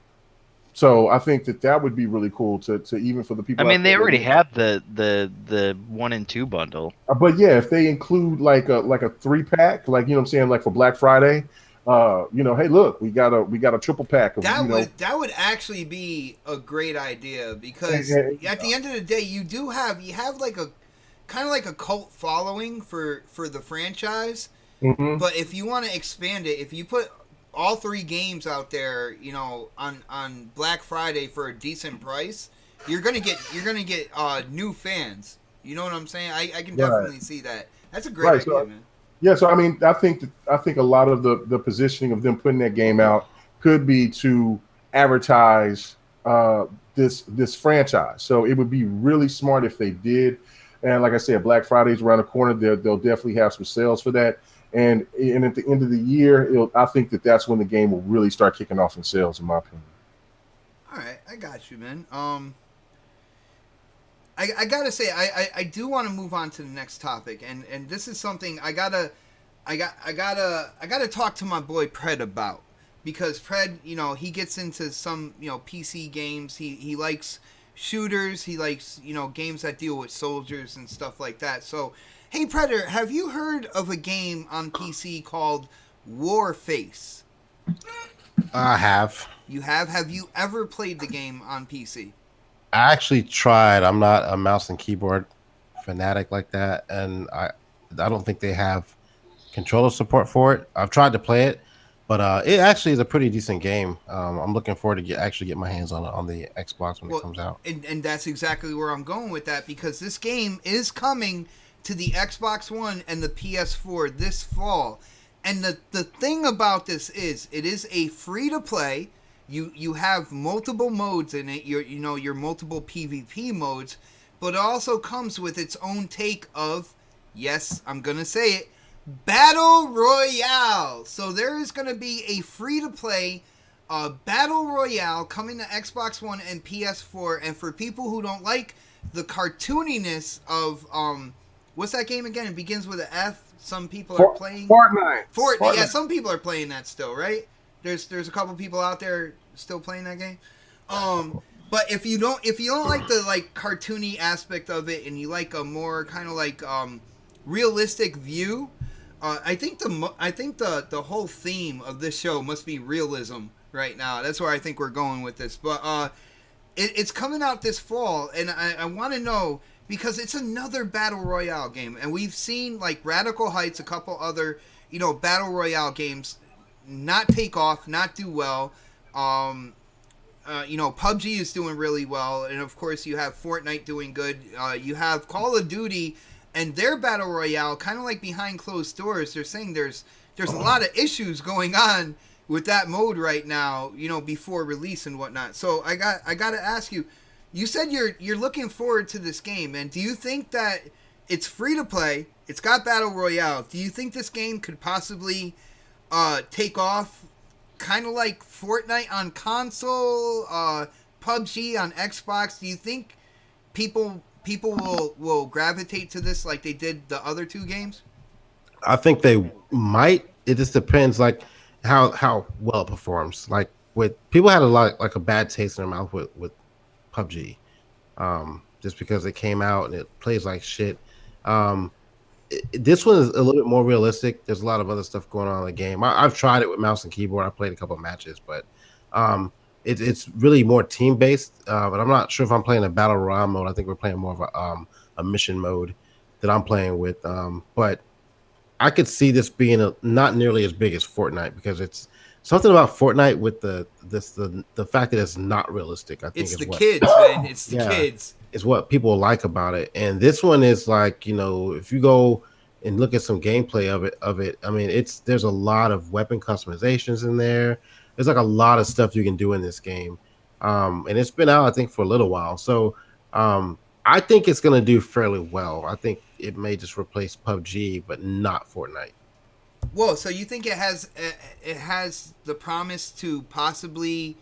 So I think that would be really cool to even for the I people out mean, they there. already have the 1 and 2 bundle. But yeah, if they include like a 3-pack, like you know what I'm saying, like for Black Friday, hey, look, we got a triple pack of That would actually be a great idea because and, at the end of the day, you have like a kind of like a cult following for the franchise. mhm. But if you want to expand it, if you put all 3 games out there, on Black Friday for a decent price, you're gonna get new fans. You know what I'm saying? I can Right, definitely see that. That's a great right. idea, So man. yeah, so I mean, I think a lot of the positioning of them putting that game out could be to advertise this franchise. So it would be really smart if they did. And like I said, Black Friday's around the corner. They'll definitely have some sales for that. And at the end of the year, I think that's when the game will really start kicking off in sales, in my opinion. All right, I got you, man. I gotta say, I do want to move on to the next topic, and this is something I gotta talk to my boy Pred about, because Pred, he gets into some PC games. He likes shooters. He likes games that deal with soldiers and stuff like that. So, hey Predator, have you heard of a game on PC called Warface? I have. You have? Have you ever played the game on PC? I actually tried. I'm not a mouse and keyboard fanatic like that, and I don't think they have controller support for it. I've tried to play it, but it actually is a pretty decent game. I'm looking forward to actually get my hands on it on the Xbox when it Well, comes out. and that's exactly where I'm going with that, because this game is coming to the Xbox One and the PS4 this fall. And the thing about this is it is a free to play. You have multiple modes in it. Your multiple PvP modes, but it also comes with its own take of, yes, I'm gonna say it, Battle Royale. So there is gonna be a free to play Battle Royale coming to Xbox One and PS4. And for people who don't like the cartooniness of what's that game again? It begins with an F. Some people are playing Fortnite. Fortnite. Yeah, some people are playing that still, right? There's a couple people out there still playing that game. But if you don't like the like cartoony aspect of it, and you like a more kind of like realistic view, I think the whole theme of this show must be realism right now. That's where I think we're going with this. But it's coming out this fall, and I want to know, because it's another battle royale game, and we've seen like Radical Heights, a couple other battle royale games not take off, not do well. PUBG is doing really well, and of course you have Fortnite doing good. You have Call of Duty and their battle royale, kind of like behind closed doors. They're saying there's a lot of issues going on with that mode right now, before release and whatnot. So I got to ask you. You said you're looking forward to this game, and do you think that it's free to play? It's got battle royale. Do you think this game could possibly take off, kind of like Fortnite on console, PUBG on Xbox? Do you think people will gravitate to this like they did the other 2 games? I think they might. It just depends, like how well it performs. Like with people had a bad taste in their mouth with PUBG, just because it came out and it plays like shit. This one is a little bit more realistic. There's a lot of other stuff going on in the game. I've tried it with mouse and keyboard. I played a couple of matches, but it's really more team based. But I'm not sure if I'm playing a battle royale mode. I think we're playing more of a mission mode that I'm playing with. But I could see this being not nearly as big as Fortnite, because it's something about Fortnite with the fact that it's not realistic. I think it's the kids, man. It's the kids. It's what people like about it. And this one is like, if you go and look at some gameplay of it, I mean, there's a lot of weapon customizations in there. There's like a lot of stuff you can do in this game. And it's been out, I think, for a little while. So I think it's going to do fairly well. I think it may just replace PUBG, but not Fortnite. Whoa! So you think it has the promise to possibly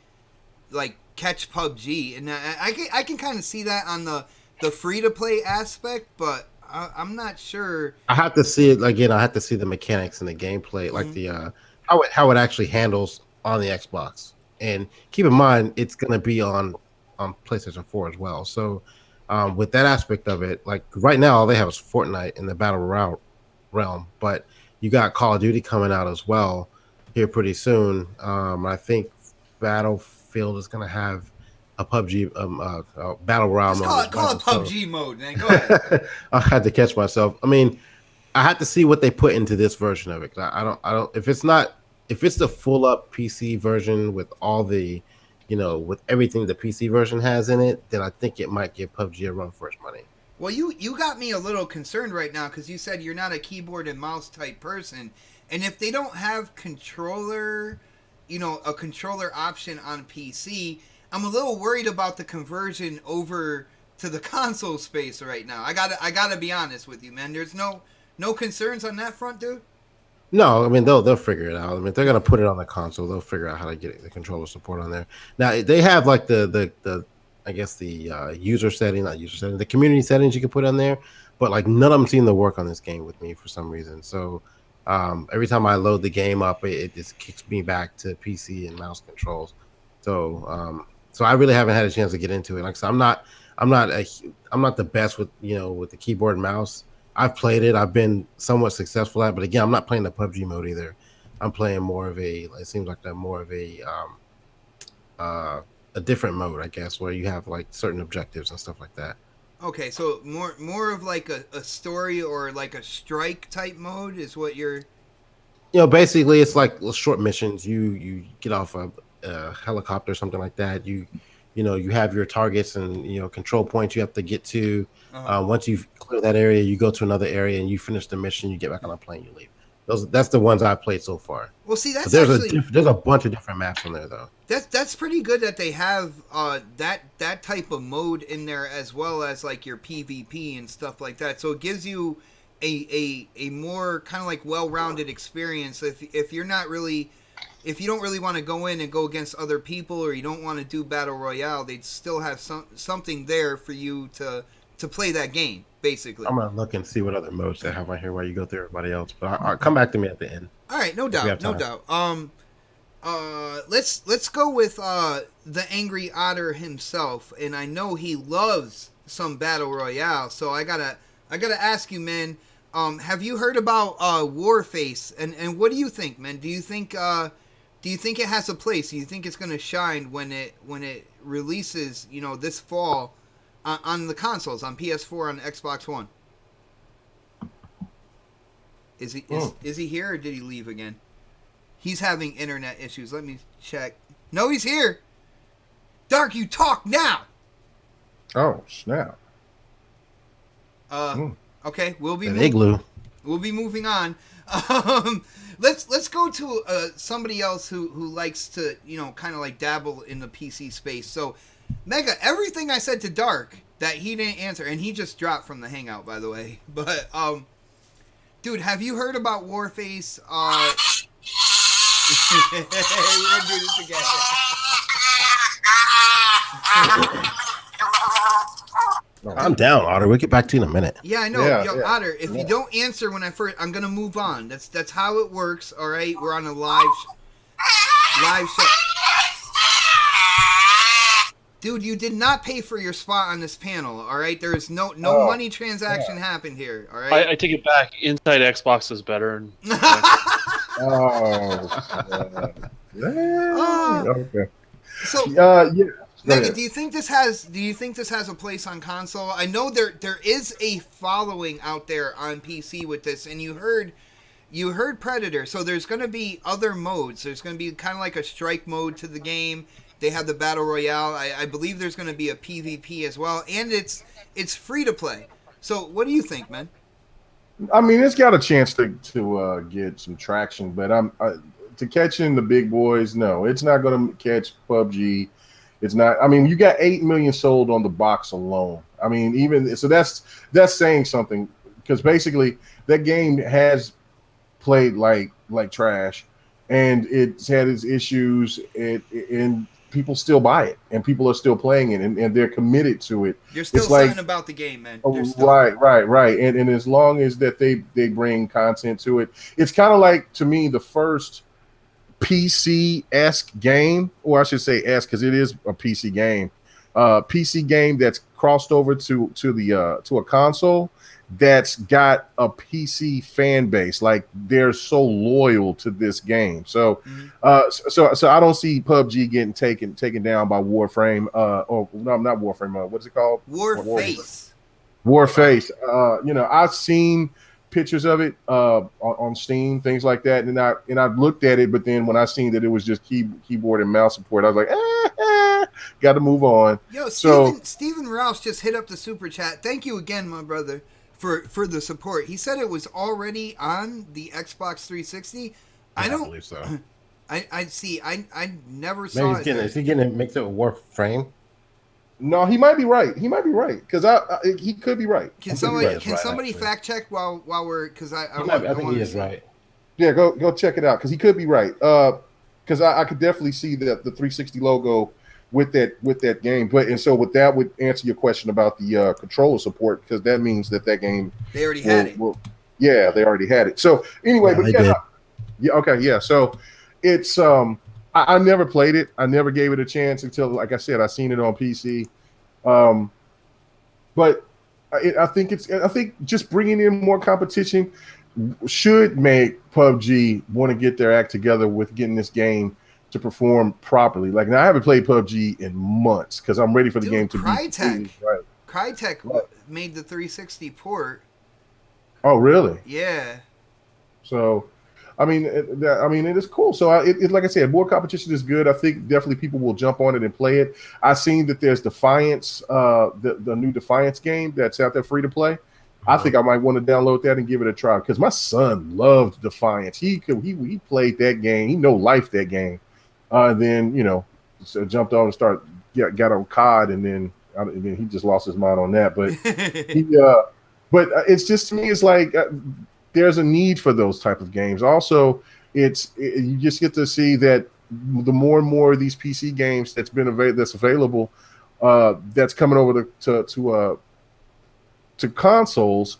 like catch PUBG, and I can kind of see that on the free to play aspect, but I'm not sure. I have to see it again. I have to see the mechanics and the gameplay, like the how it actually handles on the Xbox. And keep in mind, it's going to be on PlayStation 4 as well. So with that aspect of it, like right now, all they have is Fortnite in the battle realm, but you got Call of Duty coming out as well here pretty soon. I think Battlefield is going to have a PUBG battle royale Just mode as call well. it PUBG mode, man. Go ahead. I had to catch myself. I mean, I had to see what they put into this version of it. I don't. If it's the full up PC version with all the, with everything the PC version has in it, then I think it might give PUBG a run for its money. Well, you got me a little concerned right now because you said you're not a keyboard and mouse type person, and if they don't have a controller option on PC, I'm a little worried about the conversion over to the console space right now. I gotta be honest with you, man. There's no concerns on that front, dude. No, I mean they'll figure it out. I mean, if they're gonna put it on the console, they'll figure out how to get the controller support on there. Now they have like the I guess the the community settings you can put on there, but like none of them seem to work on this game with me for some reason. So every time I load the game up, it just kicks me back to PC and mouse controls. So I really haven't had a chance to get into it. Like I said, I'm not the best with with the keyboard and mouse. I've played it. I've been somewhat successful at, but again, I'm not playing the PUBG mode either. I'm playing more of it seems like more of a different mode, I guess, where you have like certain objectives and stuff like that. Okay, so more of like a story or like a strike type mode is what you're. Basically, it's like short missions. You get off a helicopter or something like that. You have your targets and control points you have to get to. Once you clear that area, you go to another area and you finish the mission. You get back on a plane, you leave. That's the ones I've played so far. Well, see, that's there's a bunch of different maps on there though. That's pretty good that they have that type of mode in there as well as like your PvP and stuff like that. So it gives you a more kind of like well-rounded experience. If you don't really want to go in and go against other people, or you don't want to do battle royale, they'd still have something there for you to play that game. Basically, I'm gonna look and see what other modes they have right here while you go through everybody else. But I'll come back to me at the end. All right, no doubt. Let's go with the Angry Otter himself, and I know he loves some battle royale. So I gotta ask you, man. Have you heard about Warface, and what do you think, man? Do you think it has a place? Do you think it's gonna shine when it releases, this fall? On the consoles, on PS4, on Xbox One. Is he here or did he leave again? He's having internet issues. Let me check. No, he's here. Dark, you talk now. Oh snap. Okay, we'll be moving on. Let's go to somebody else who likes to kind of like dabble in the PC space. So. Mega, everything I said to Dark that he didn't answer, and he just dropped from the hangout, by the way. But, dude, have you heard about Warface? We're gonna do this again. I'm down, Otter. We'll get back to you in a minute. Yeah, I know. Otter, if you don't answer when I'm gonna move on. That's how it works. All right, we're on a live show. Dude, you did not pay for your spot on this panel, all right? There is no money transaction happened here, all right? I take it back. Inside Xbox is better. Okay. So, yeah. Mega, do you think this has a place on console? I know there is a following out there on PC with this, and you heard Predator. So there's going to be other modes. There's going to be kind of like a strike mode to the game. They have the battle royale. I believe there's going to be a PvP as well, and it's free to play. So what do you think, man? I mean, it's got a chance to get some traction, but to catch in the big boys. No, it's not going to catch PUBG. It's not. I mean, you got 8 million sold on the box alone. I mean, even so, that's saying something, because basically that game has played like trash, and it's had its issues. And people still buy it, and people are still playing it, and they're committed to it. You're still something about the game, man. Right. And as long as that they bring content to it, it's kind of like, to me, the first PC-esque game, or I should say esque because it is a PC game. PC game that's crossed over to a console that's got a PC fan base. Like they're so loyal to this game. So so I don't see PUBG getting taken down by Warframe. Or no, not Warframe. What's it called? Warface. Warface. I've seen pictures of it on Steam, things like that, and I looked at it, but then when I seen that it was just keyboard and mouse support, I was like, got to move on. Yo, Steven Rouse just hit up the super chat. Thank you again, my brother, for the support. He said it was already on the Xbox 360. I don't believe so. I see. I never saw it. Is he getting it mixed up with Warframe? No, he might be right. Because he could be right. Can somebody fact check while we're because I think he is right. Yeah, go check it out because he could be right. Because I could definitely see the 360 logo with that game. So with that would answer your question about the controller support because that means that game they already had it. Yeah, they already had it. So anyway, So it's I never played it. I never gave it a chance until, like I said, I seen it on PC. But I think just bringing in more competition should make PUBG want to get their act together with getting this game to perform properly. Like now, I haven't played PUBG in months because I'm ready for the game to be right. Crytek made the 360 port. Oh, really? Yeah. So. I mean, it is cool. So, like I said, more competition is good. I think definitely people will jump on it and play it. I've seen that there's Defiance, the new Defiance game that's out there free to play. I think I might want to download that and give it a try because my son loved Defiance. He played that game. He liked that game. Then so jumped on and got on COD, and then he just lost his mind on that. But but it's just to me, it's like. There's a need for those type of games. Also, you just get to see that the more and more of these PC games that's available, that's coming over to consoles.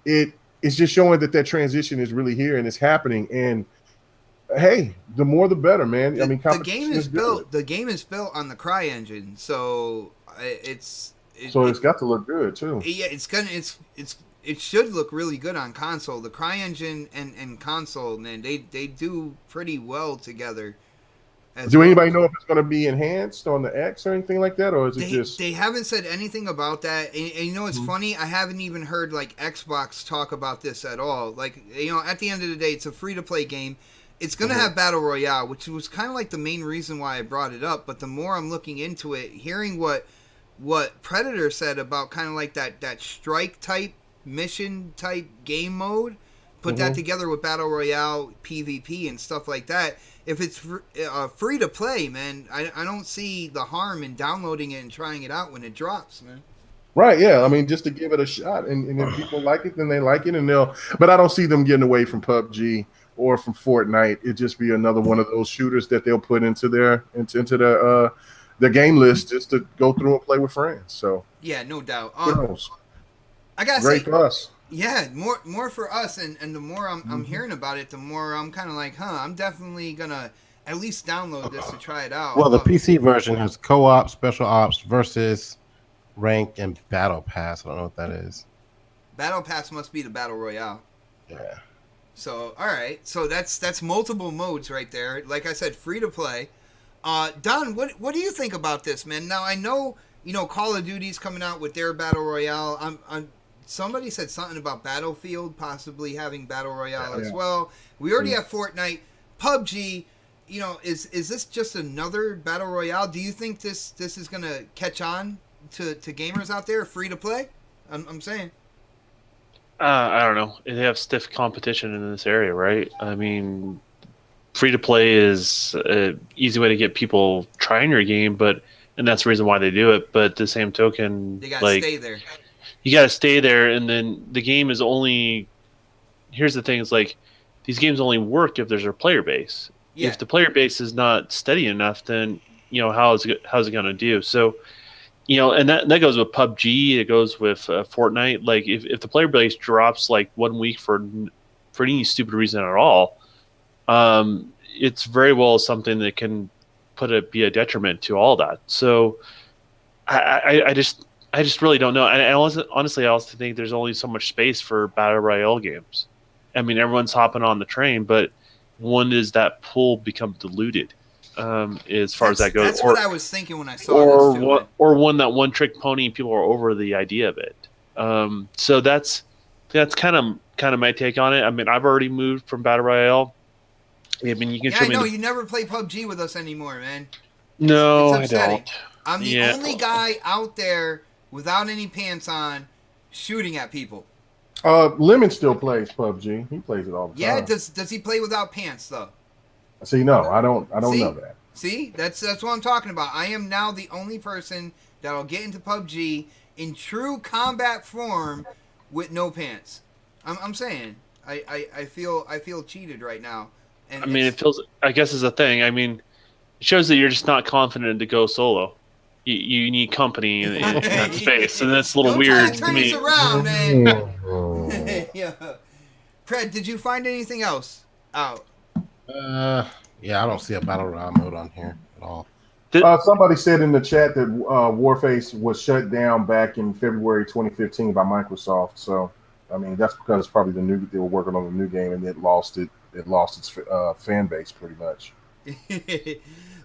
It's just showing that transition is really here and it's happening. And hey, the more the better, man. The game is built. The game is built on the CryEngine, so it's got to look good too. Yeah, it should look really good on console. The CryEngine and console, man, they do pretty well together. Do anybody know if it's going to be enhanced on the X or anything like that, or is it just? They haven't said anything about that. And it's funny. I haven't even heard like Xbox talk about this at all. Like at the end of the day, it's a free to play game. It's going to have Battle Royale, which was kind of like the main reason why I brought it up. But the more I'm looking into it, hearing what Predator said about kind of like that strike type mission type game mode, put that together with Battle Royale, PvP, and stuff like that. If it's free to play, man, I don't see the harm in downloading it and trying it out when it drops, man. Right, yeah. I mean, just to give it a shot, and if people like it, then they like it, and But I don't see them getting away from PUBG or from Fortnite. It'd just be another one of those shooters that they'll put into their game list just to go through and play with friends. So yeah, no doubt. I gotta great say, for us. Yeah, more for us, and the more I'm hearing about it, the more I'm kind of like, I'm definitely gonna at least download this to try it out. Well, the PC version has co-op, special ops, versus rank, and battle pass. I don't know what that is. Battle pass must be the battle royale. Yeah. So all right, so that's multiple modes right there. Like I said, free to play. Don, what do you think about this, man? Now I know. Call of Duty's coming out with their Battle Royale. Somebody said something about Battlefield possibly having Battle Royale as well. We already have Fortnite. PUBG, is this just another Battle Royale? Do you think this is going to catch on to gamers out there, free to play? I'm saying. I don't know. They have stiff competition in this area, right? I mean, free to play is an easy way to get people trying your game, and that's the reason why they do it. But the same token, they gotta stay there. You gotta stay there, and then the game is only. Here's the thing: it's like these games only work if there's a player base. Yeah. If the player base is not steady enough, then how's it gonna do? So, and that goes with PUBG. It goes with Fortnite. Like if the player base drops like 1 week for any stupid reason at all, it's very well something that can be a detriment to all that. So I just really don't know. And honestly, I also think there's only so much space for battle royale games. I mean, everyone's hopping on the train, but when does that pool become diluted? As far as that goes, that's what I was thinking when I saw this too. Or one that one trick pony, people are over the idea of it. So that's kind of my take on it. I mean, I've already moved from battle royale. I mean, you can show me. I know you never play PUBG with us anymore, man. No, it's upsetting. I don't. I'm the only guy out there without any pants on, shooting at people. Lemon still plays PUBG. He plays it all the time. Yeah, does he play without pants though? See, no, I don't know that. See, that's what I'm talking about. I am now the only person that'll get into PUBG in true combat form with no pants. I'm saying I feel cheated right now. And I mean, it feels. I guess is a thing. I mean, it shows that you're just not confident to go solo. You need company in that space, and that's a little weird to me. Turn this around, man. Yeah. Pred, did you find anything else out? Yeah, I don't see a battle royale mode on here at all. Somebody said in the chat that Warface was shut down back in February 2015 by Microsoft. So, I mean, that's because probably they were working on the new game and it lost its fan base pretty much.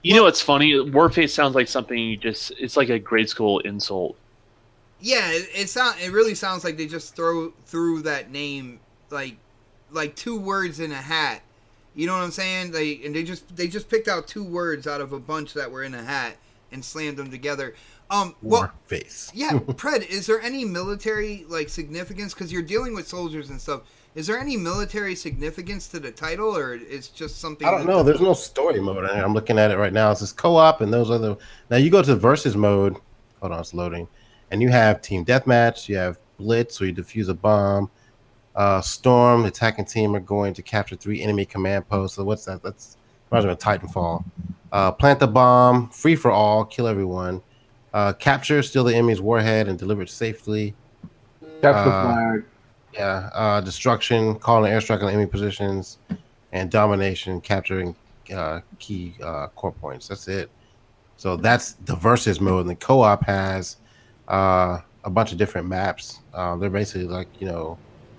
You know what's funny? Warface sounds like something it's like a grade school insult. Yeah, it really sounds like they just threw that name like two words in a hat. You know what I'm saying? They just picked out two words out of a bunch that were in a hat and slammed them together. Warface. Yeah, Pred, is there any military significance? Because you're dealing with soldiers and stuff. Is there any military significance to the title, or it's just something? I don't know. There's no story mode. I'm looking at it right now. It says co-op, and those other. Now you go to versus mode. Hold on, it's loading, and you have team deathmatch. You have blitz, where you defuse a bomb. Storm, attacking team are going to capture 3 enemy command posts. So what's that? That's reminds me of Titanfall. Plant the bomb, free for all, kill everyone. Capture, steal the enemy's warhead, and deliver it safely. Capture the flag. Yeah, destruction, calling an airstrike on enemy positions, and domination, capturing key core points. That's it. So that's the versus mode. And the co-op has a bunch of different maps. They're basically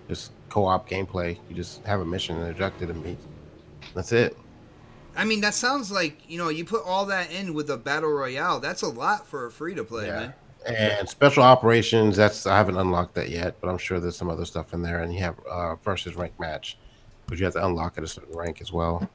just co-op gameplay. You just have a mission and objective to meet. That's it. I mean, that sounds like you put all that in with a battle royale. That's a lot for a free to play, man. And special operations, I haven't unlocked that yet, but I'm sure there's some other stuff in there. And you have versus rank match, but you have to unlock at a certain rank as well.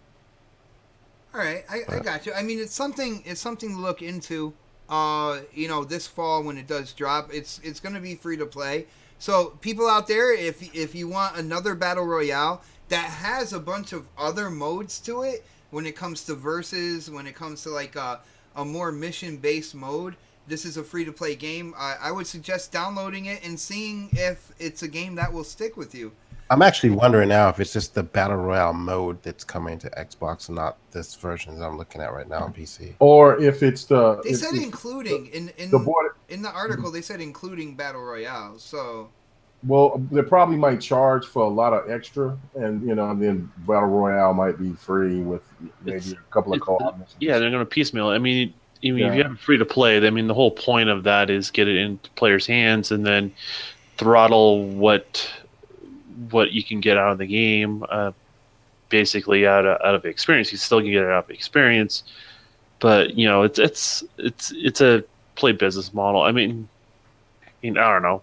All right, I got you. I mean, it's something to look into. This fall when it does drop, it's going to be free to play. So people out there, if you want another battle royale that has a bunch of other modes to it, when it comes to versus, when it comes to a more mission based mode. This is a free-to-play game. I would suggest downloading it and seeing if it's a game that will stick with you. I'm actually wondering now if it's just the Battle Royale mode that's coming to Xbox and not this version that I'm looking at right now on PC. Or if it's the... They said including. In the article, they said including Battle Royale, so... Well, they probably might charge for a lot of extra, and then Battle Royale might be free with maybe a couple of co-op missions. Yeah, they're going to piecemeal. I mean, if you have it free to play, I mean, the whole point of that is get it into players' hands and then throttle what you can get out of the game, basically out of experience. You still can get it out of experience, but it's a play business model. I mean, I don't know.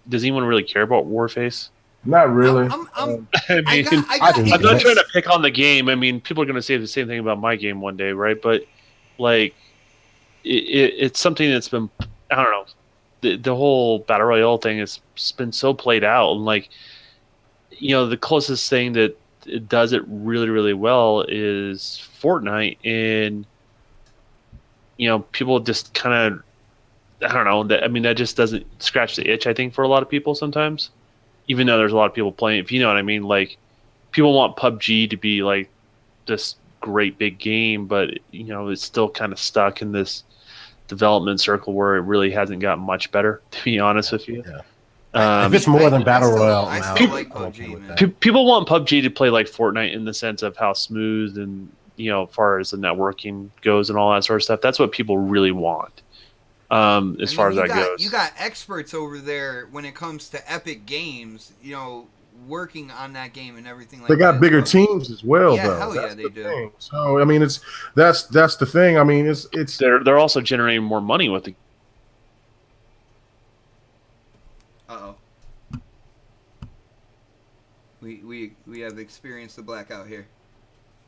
Does anyone really care about Warface? Not really. I'm not trying to pick on the game. I mean, people are going to say the same thing about my game one day, right? But it's something that's been, I don't know, the whole battle royale thing has been so played out, and the closest thing that it does it really, really well is Fortnite, and people just kind of, I don't know, that just doesn't scratch the itch, I think, for a lot of people sometimes, even though there's a lot of people playing, if you know what I mean. People want PUBG to be this great big game, but it's still kind of stuck in this development circle where it really hasn't gotten much better, to be honest with you. If it's more than Battle Royale, I still like PUBG, man. People want PUBG to play like Fortnite in the sense of how smooth and far as the networking goes and all that sort of stuff. That's what people really want. As far as that goes, you got experts over there when it comes to Epic Games, working on that game and everything like that. They got bigger teams as well, yeah, though. Hell that's yeah, they do. Thing. So I mean, that's the thing. I mean, it's they're also generating more money with the. Uh-oh. We have experienced the blackout here.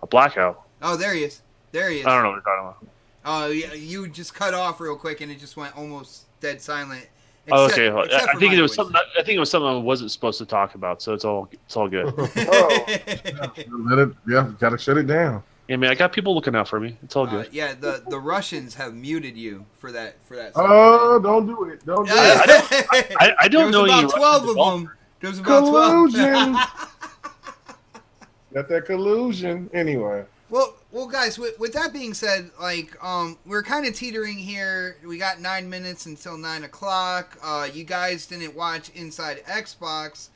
A blackout. Oh, there he is. There he is. I don't know what you're talking about. Oh, yeah, you just cut off real quick and it just went almost dead silent. Okay. I think it was something. I think it was something I wasn't supposed to talk about. So it's all good. Gotta shut it down. Yeah, man, I got people looking out for me. It's all good. Yeah, the Russians have muted you for that. Oh, don't do it. Don't do it. I don't know any. About 12 of them. There was about collusion. 12. Got that collusion. Anyway. Well, guys. With that being said, we're kind of teetering here. We got 9 minutes until 9 o'clock. You guys didn't watch Inside Xbox.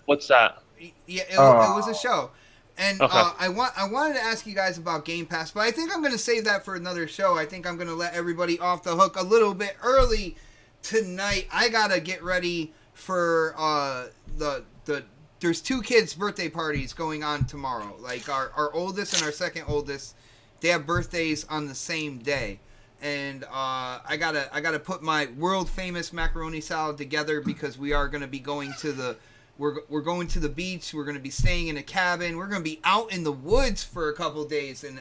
What's that? Yeah, it was a show, and okay. I wanted to ask you guys about Game Pass, but I think I'm going to save that for another show. I think I'm going to let everybody off the hook a little bit early tonight. I gotta get ready for there's 2 kids' birthday parties going on tomorrow. Like our oldest and our second oldest, they have birthdays on the same day. And I gotta put my world famous macaroni salad together because we are gonna be going to we're going to the beach. We're gonna be staying in a cabin. We're gonna be out in the woods for a couple days. And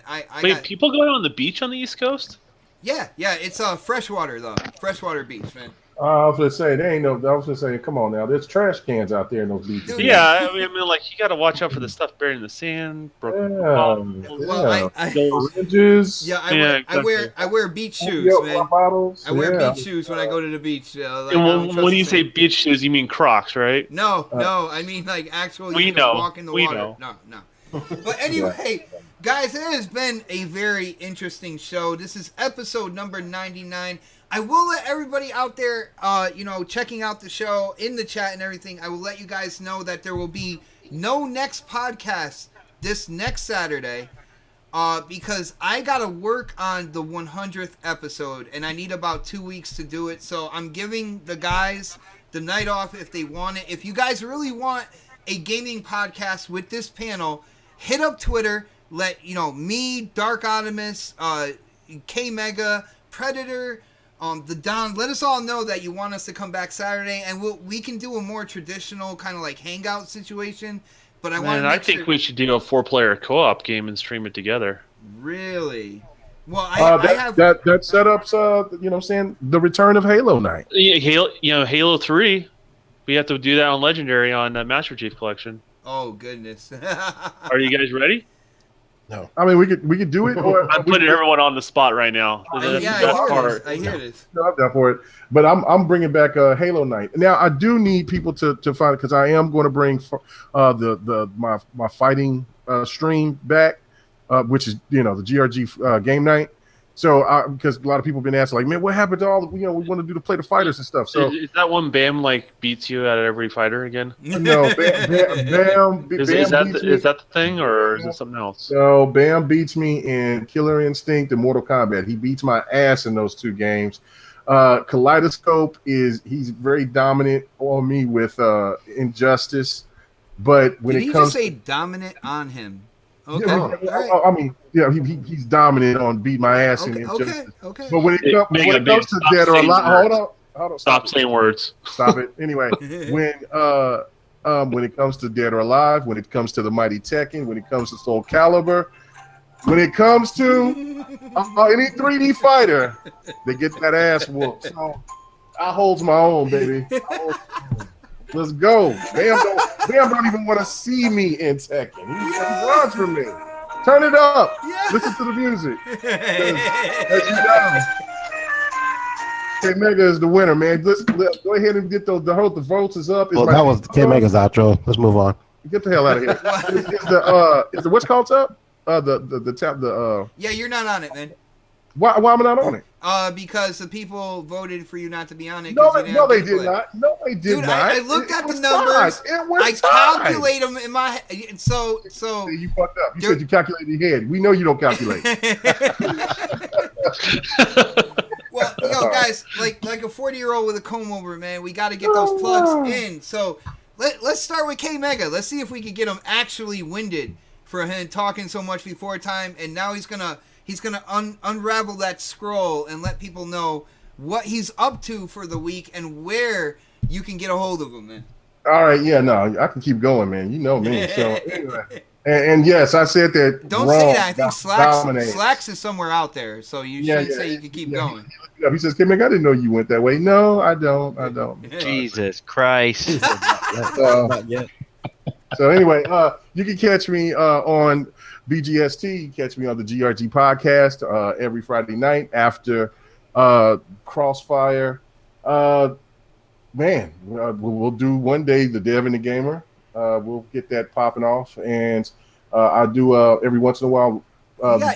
people going on the beach on the East Coast? Yeah, it's freshwater though, freshwater beach, man. I was gonna say there ain't no. I was gonna say, come on now. There's trash cans out there in those beaches. Yeah, I mean, you got to watch out for the stuff buried in the sand, broken bottles. Well, oranges. Yeah, I wear beach shoes, man. I wear beach shoes when I go to the beach. When you say beach shoes, you mean Crocs, right? No, I mean like actual. We know. Walk in the water. No. But anyway, guys, it has been a very interesting show. This is episode number 99. I will let everybody out there, checking out the show in the chat and everything. I will let you guys know that there will be no next podcast this next Saturday, because I gotta work on the 100th episode, and I need about 2 weeks to do it. So I'm giving the guys the night off if they want it. If you guys really want a gaming podcast with this panel, hit up Twitter. Let me, Dark Optimus, K Mega, Predator. The Don, let us all know that you want us to come back Saturday, and we can do a more traditional kind of like hangout situation. But I think we should do a 4-player co-op game and stream it together. Really? Well, that setups. What I'm saying, the return of Halo Night. Yeah, Halo 3. We have to do that on Legendary on Master Chief Collection. Oh goodness! Are you guys ready? No, I mean we could do it. Or I'm putting everyone on the spot right now. I hear this. No, I'm down for it. But I'm bringing back Halo Night. Now I do need people to find, because I am going to bring my fighting stream back, which is the GRG game night. So because a lot of people have been asking, like, man, what happened to all we want to do to play the fighters and stuff. So is that one Bam beats you out of every fighter again? No, Bam is that the thing, or is it something else? No, Bam beats me in Killer Instinct and Mortal Kombat. He beats my ass in those 2 games. Kaleidoscope he's very dominant on me with Injustice, but when Did it comes just say dominant on him? Okay. Yeah, I mean, he's dominant on beat my ass in Injustice. Okay. But when it comes to Dead or Alive, hold on. Stop saying words. Stop it. Anyway, when it comes to Dead or Alive, when it comes to the Mighty Tekken, when it comes to Soul Calibur, when it comes to any 3D fighter, they get that ass whooped. So I holds my own, baby. Let's go. Bam don't even want to see me in Tekken. He runs from me. Turn it up. Yeah. Listen to the music. As you know, K Mega is the winner, man. Let's go ahead and get the votes is up. Well, that was K Mega's outro. Let's move on. Get the hell out of here. Is the what's called up? The Yeah, you're not on it, man. Why am I not on it? Because the people voted for you not to be on it. No, You didn't no, have they gameplay. did not. No, they did Dude, not. I looked at the was numbers. Tied. It was I tied. calculate them in my head. So You fucked up. You said you calculated in your head. We know you don't calculate. Well, guys, like a 40-year-old with a comb over, man, we got to get those plugs in. So let's start with K Mega. Let's see if we can get him actually winded for him talking so much before time, and now he's gonna unravel that scroll and let people know what he's up to for the week and where you can get a hold of him, man. All right, yeah, no, I can keep going, man. You know me. So anyway. And yes, I said that. Don't wrong. say that. I think Slacks is somewhere out there, so you should say you can keep going. He says, "Kim, I didn't know you went that way." No, I don't. Jesus Christ! Not yet. So anyway, you can catch me on BGST. You can catch me on the GRG podcast every Friday night after Crossfire. Man, we'll do one day the Dev and the Gamer. We'll get that popping off, and I do every once in a while.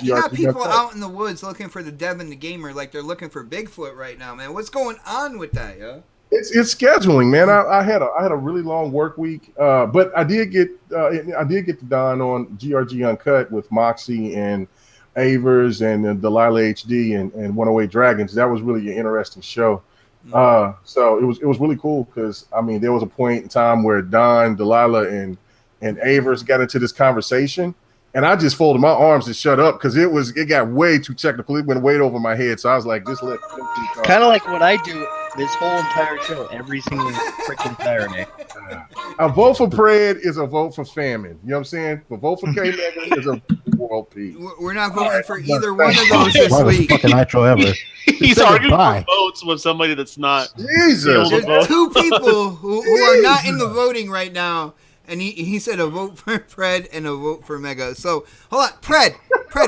You got people out in the woods looking for the Dev and the Gamer like they're looking for Bigfoot right now, man. What's going on with that, yo? It's scheduling, man. I had a really long work week, but I did get to don on GRG Uncut with Moxie and Avers and Delilah HD and 108 Dragons. That was really an interesting show. So it was really cool because I mean there was a point in time where Don, Delilah, and Avers got into this conversation, and I just folded my arms and shut up because it got way too technical. It went way over my head, so I was like, just let them keep talking. Kind of like what I do this whole entire show every single freaking Saturday. A vote for Pred is a vote for famine. You know what I'm saying? A vote for K Mega is a vote for world peace. We're not voting for either one of those this week. Fucking nitro ever. He's arguing for votes with somebody that's not. Jesus. There's two people who are not in the voting right now, and he said a vote for Pred and a vote for Mega. So hold on, Pred,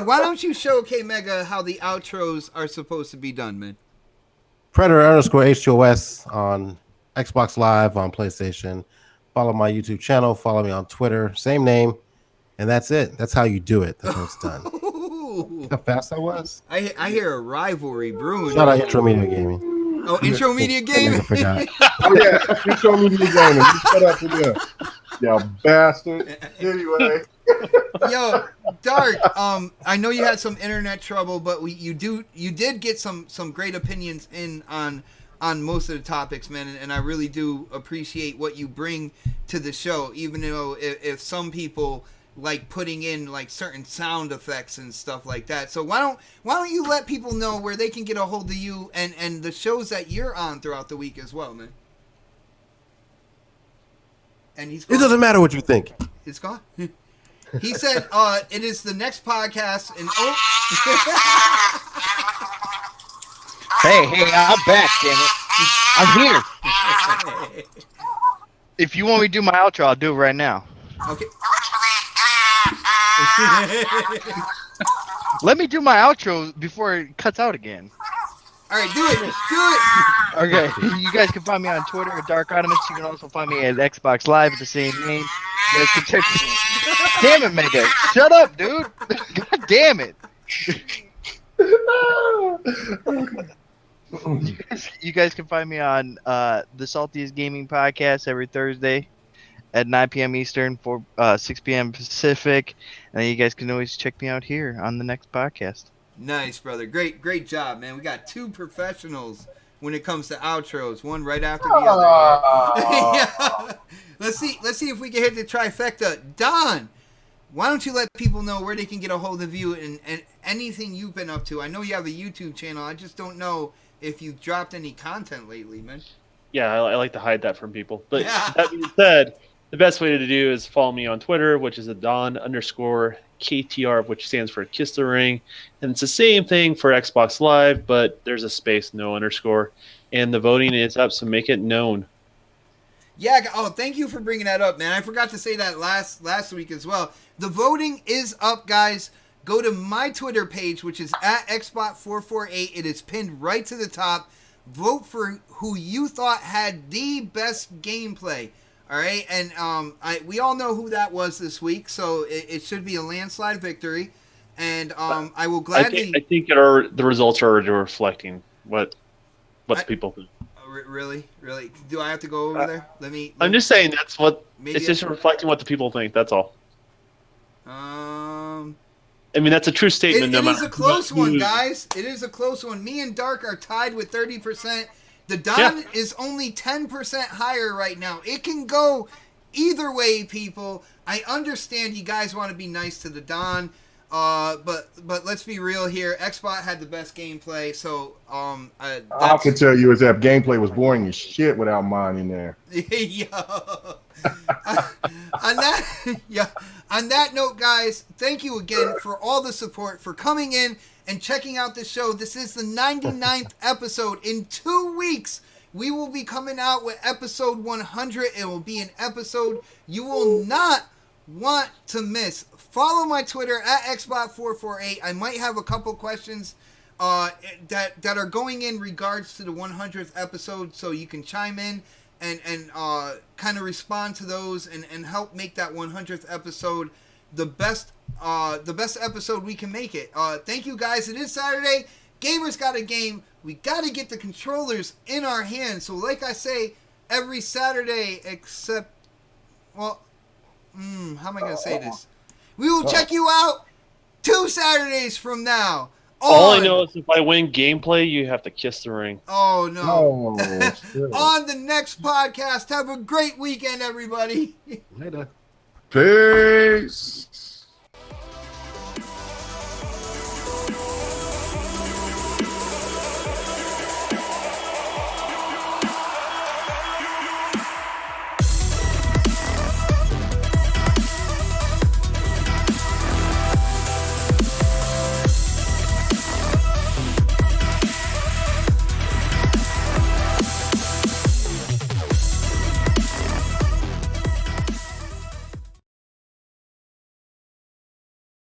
why don't you show K Mega how the outros are supposed to be done, man? Predator_HOS on Xbox Live, on PlayStation. Follow my YouTube channel. Follow me on Twitter. Same name. And that's it. That's how you do it. That's how it's done. Look how fast I was. I hear a rivalry brewing. Shout out Intro Media Gaming. Oh, Intro Media Gaming? I forgot. Oh, yeah. Intro Media Gaming. Shut up for them. You bastard. Anyway. Yo, Dark, I know you had some internet trouble, but you did get some great opinions in on most of the topics, man, and I really do appreciate what you bring to the show, even though if some people like putting in like certain sound effects and stuff like that. So why don't you let people know where they can get a hold of you and the shows that you're on throughout the week as well, man? And he's gone. It doesn't matter what you think. It's gone. He said it is the next podcast and Hey, I'm back, damn it. I'm here. If you want me to do my outro, I'll do it right now. Okay. Let me do my outro before it cuts out again. All right, do it. Okay, you guys can find me on Twitter at Dark Ottomus. You can also find me at Xbox Live at the same name. You guys can check me. Damn it, Mega! Shut up, dude! God damn it! You guys can find me on the Saltiest Gaming Podcast every Thursday at 9 p.m. Eastern, 6 p.m. Pacific, and then you guys can always check me out here on the next podcast. Nice, brother. Great job, man. We got two professionals when it comes to outros, one right after the other. Yeah. Let's see if we can hit the trifecta. Don, why don't you let people know where they can get a hold of you and anything you've been up to? I know you have a YouTube channel. I just don't know if you've dropped any content lately, man. Yeah, I like to hide that from people. But that being said, the best way to do is follow me on Twitter, which is Don_KTR, which stands for Kiss the Ring. And it's the same thing for Xbox Live, but there's a space, no underscore. And the voting is up, so make it known. Yeah, thank you for bringing that up, man. I forgot to say that last week as well. The voting is up, guys. Go to my Twitter page, which is at Xbot448. It is pinned right to the top. Vote for who you thought had the best gameplay. All right, and we all know who that was this week, so it should be a landslide victory. and I will I gladly. think the results are already reflecting what the people think. Really? Do I have to go over there? I'm just saying that's what maybe it's just reflecting what the people think. That's all. Um, I mean, that's a true statement. it is a close one, guys. It is a close one. Me and Dark are tied with 30%. The Don is only 10% higher right now. It can go either way, people. I understand you guys want to be nice to the Don, but let's be real here. Xbot had the best gameplay, so I can tell you is that gameplay was boring as shit without mine in there. Yo. On that note, guys, thank you again for all the support, for coming in and checking out the show. This is the 99th episode. In 2 weeks, we will be coming out with episode 100. It will be an episode you will not want to miss. Follow my Twitter at xbot448. I might have a couple questions that are going in regards to the 100th episode, so you can chime in and kind of respond to those and help make that 100th episode the best episode we can make it. Thank you, guys. It is Saturday. Gamers got a game. We got to get the controllers in our hands. So like I say, every Saturday except, well, how am I going to say this? We will check you out 2 Saturdays from now. All I know is if I win gameplay, you have to kiss the ring. Oh, no. Oh, On the next podcast, have a great weekend, everybody. Later. peace.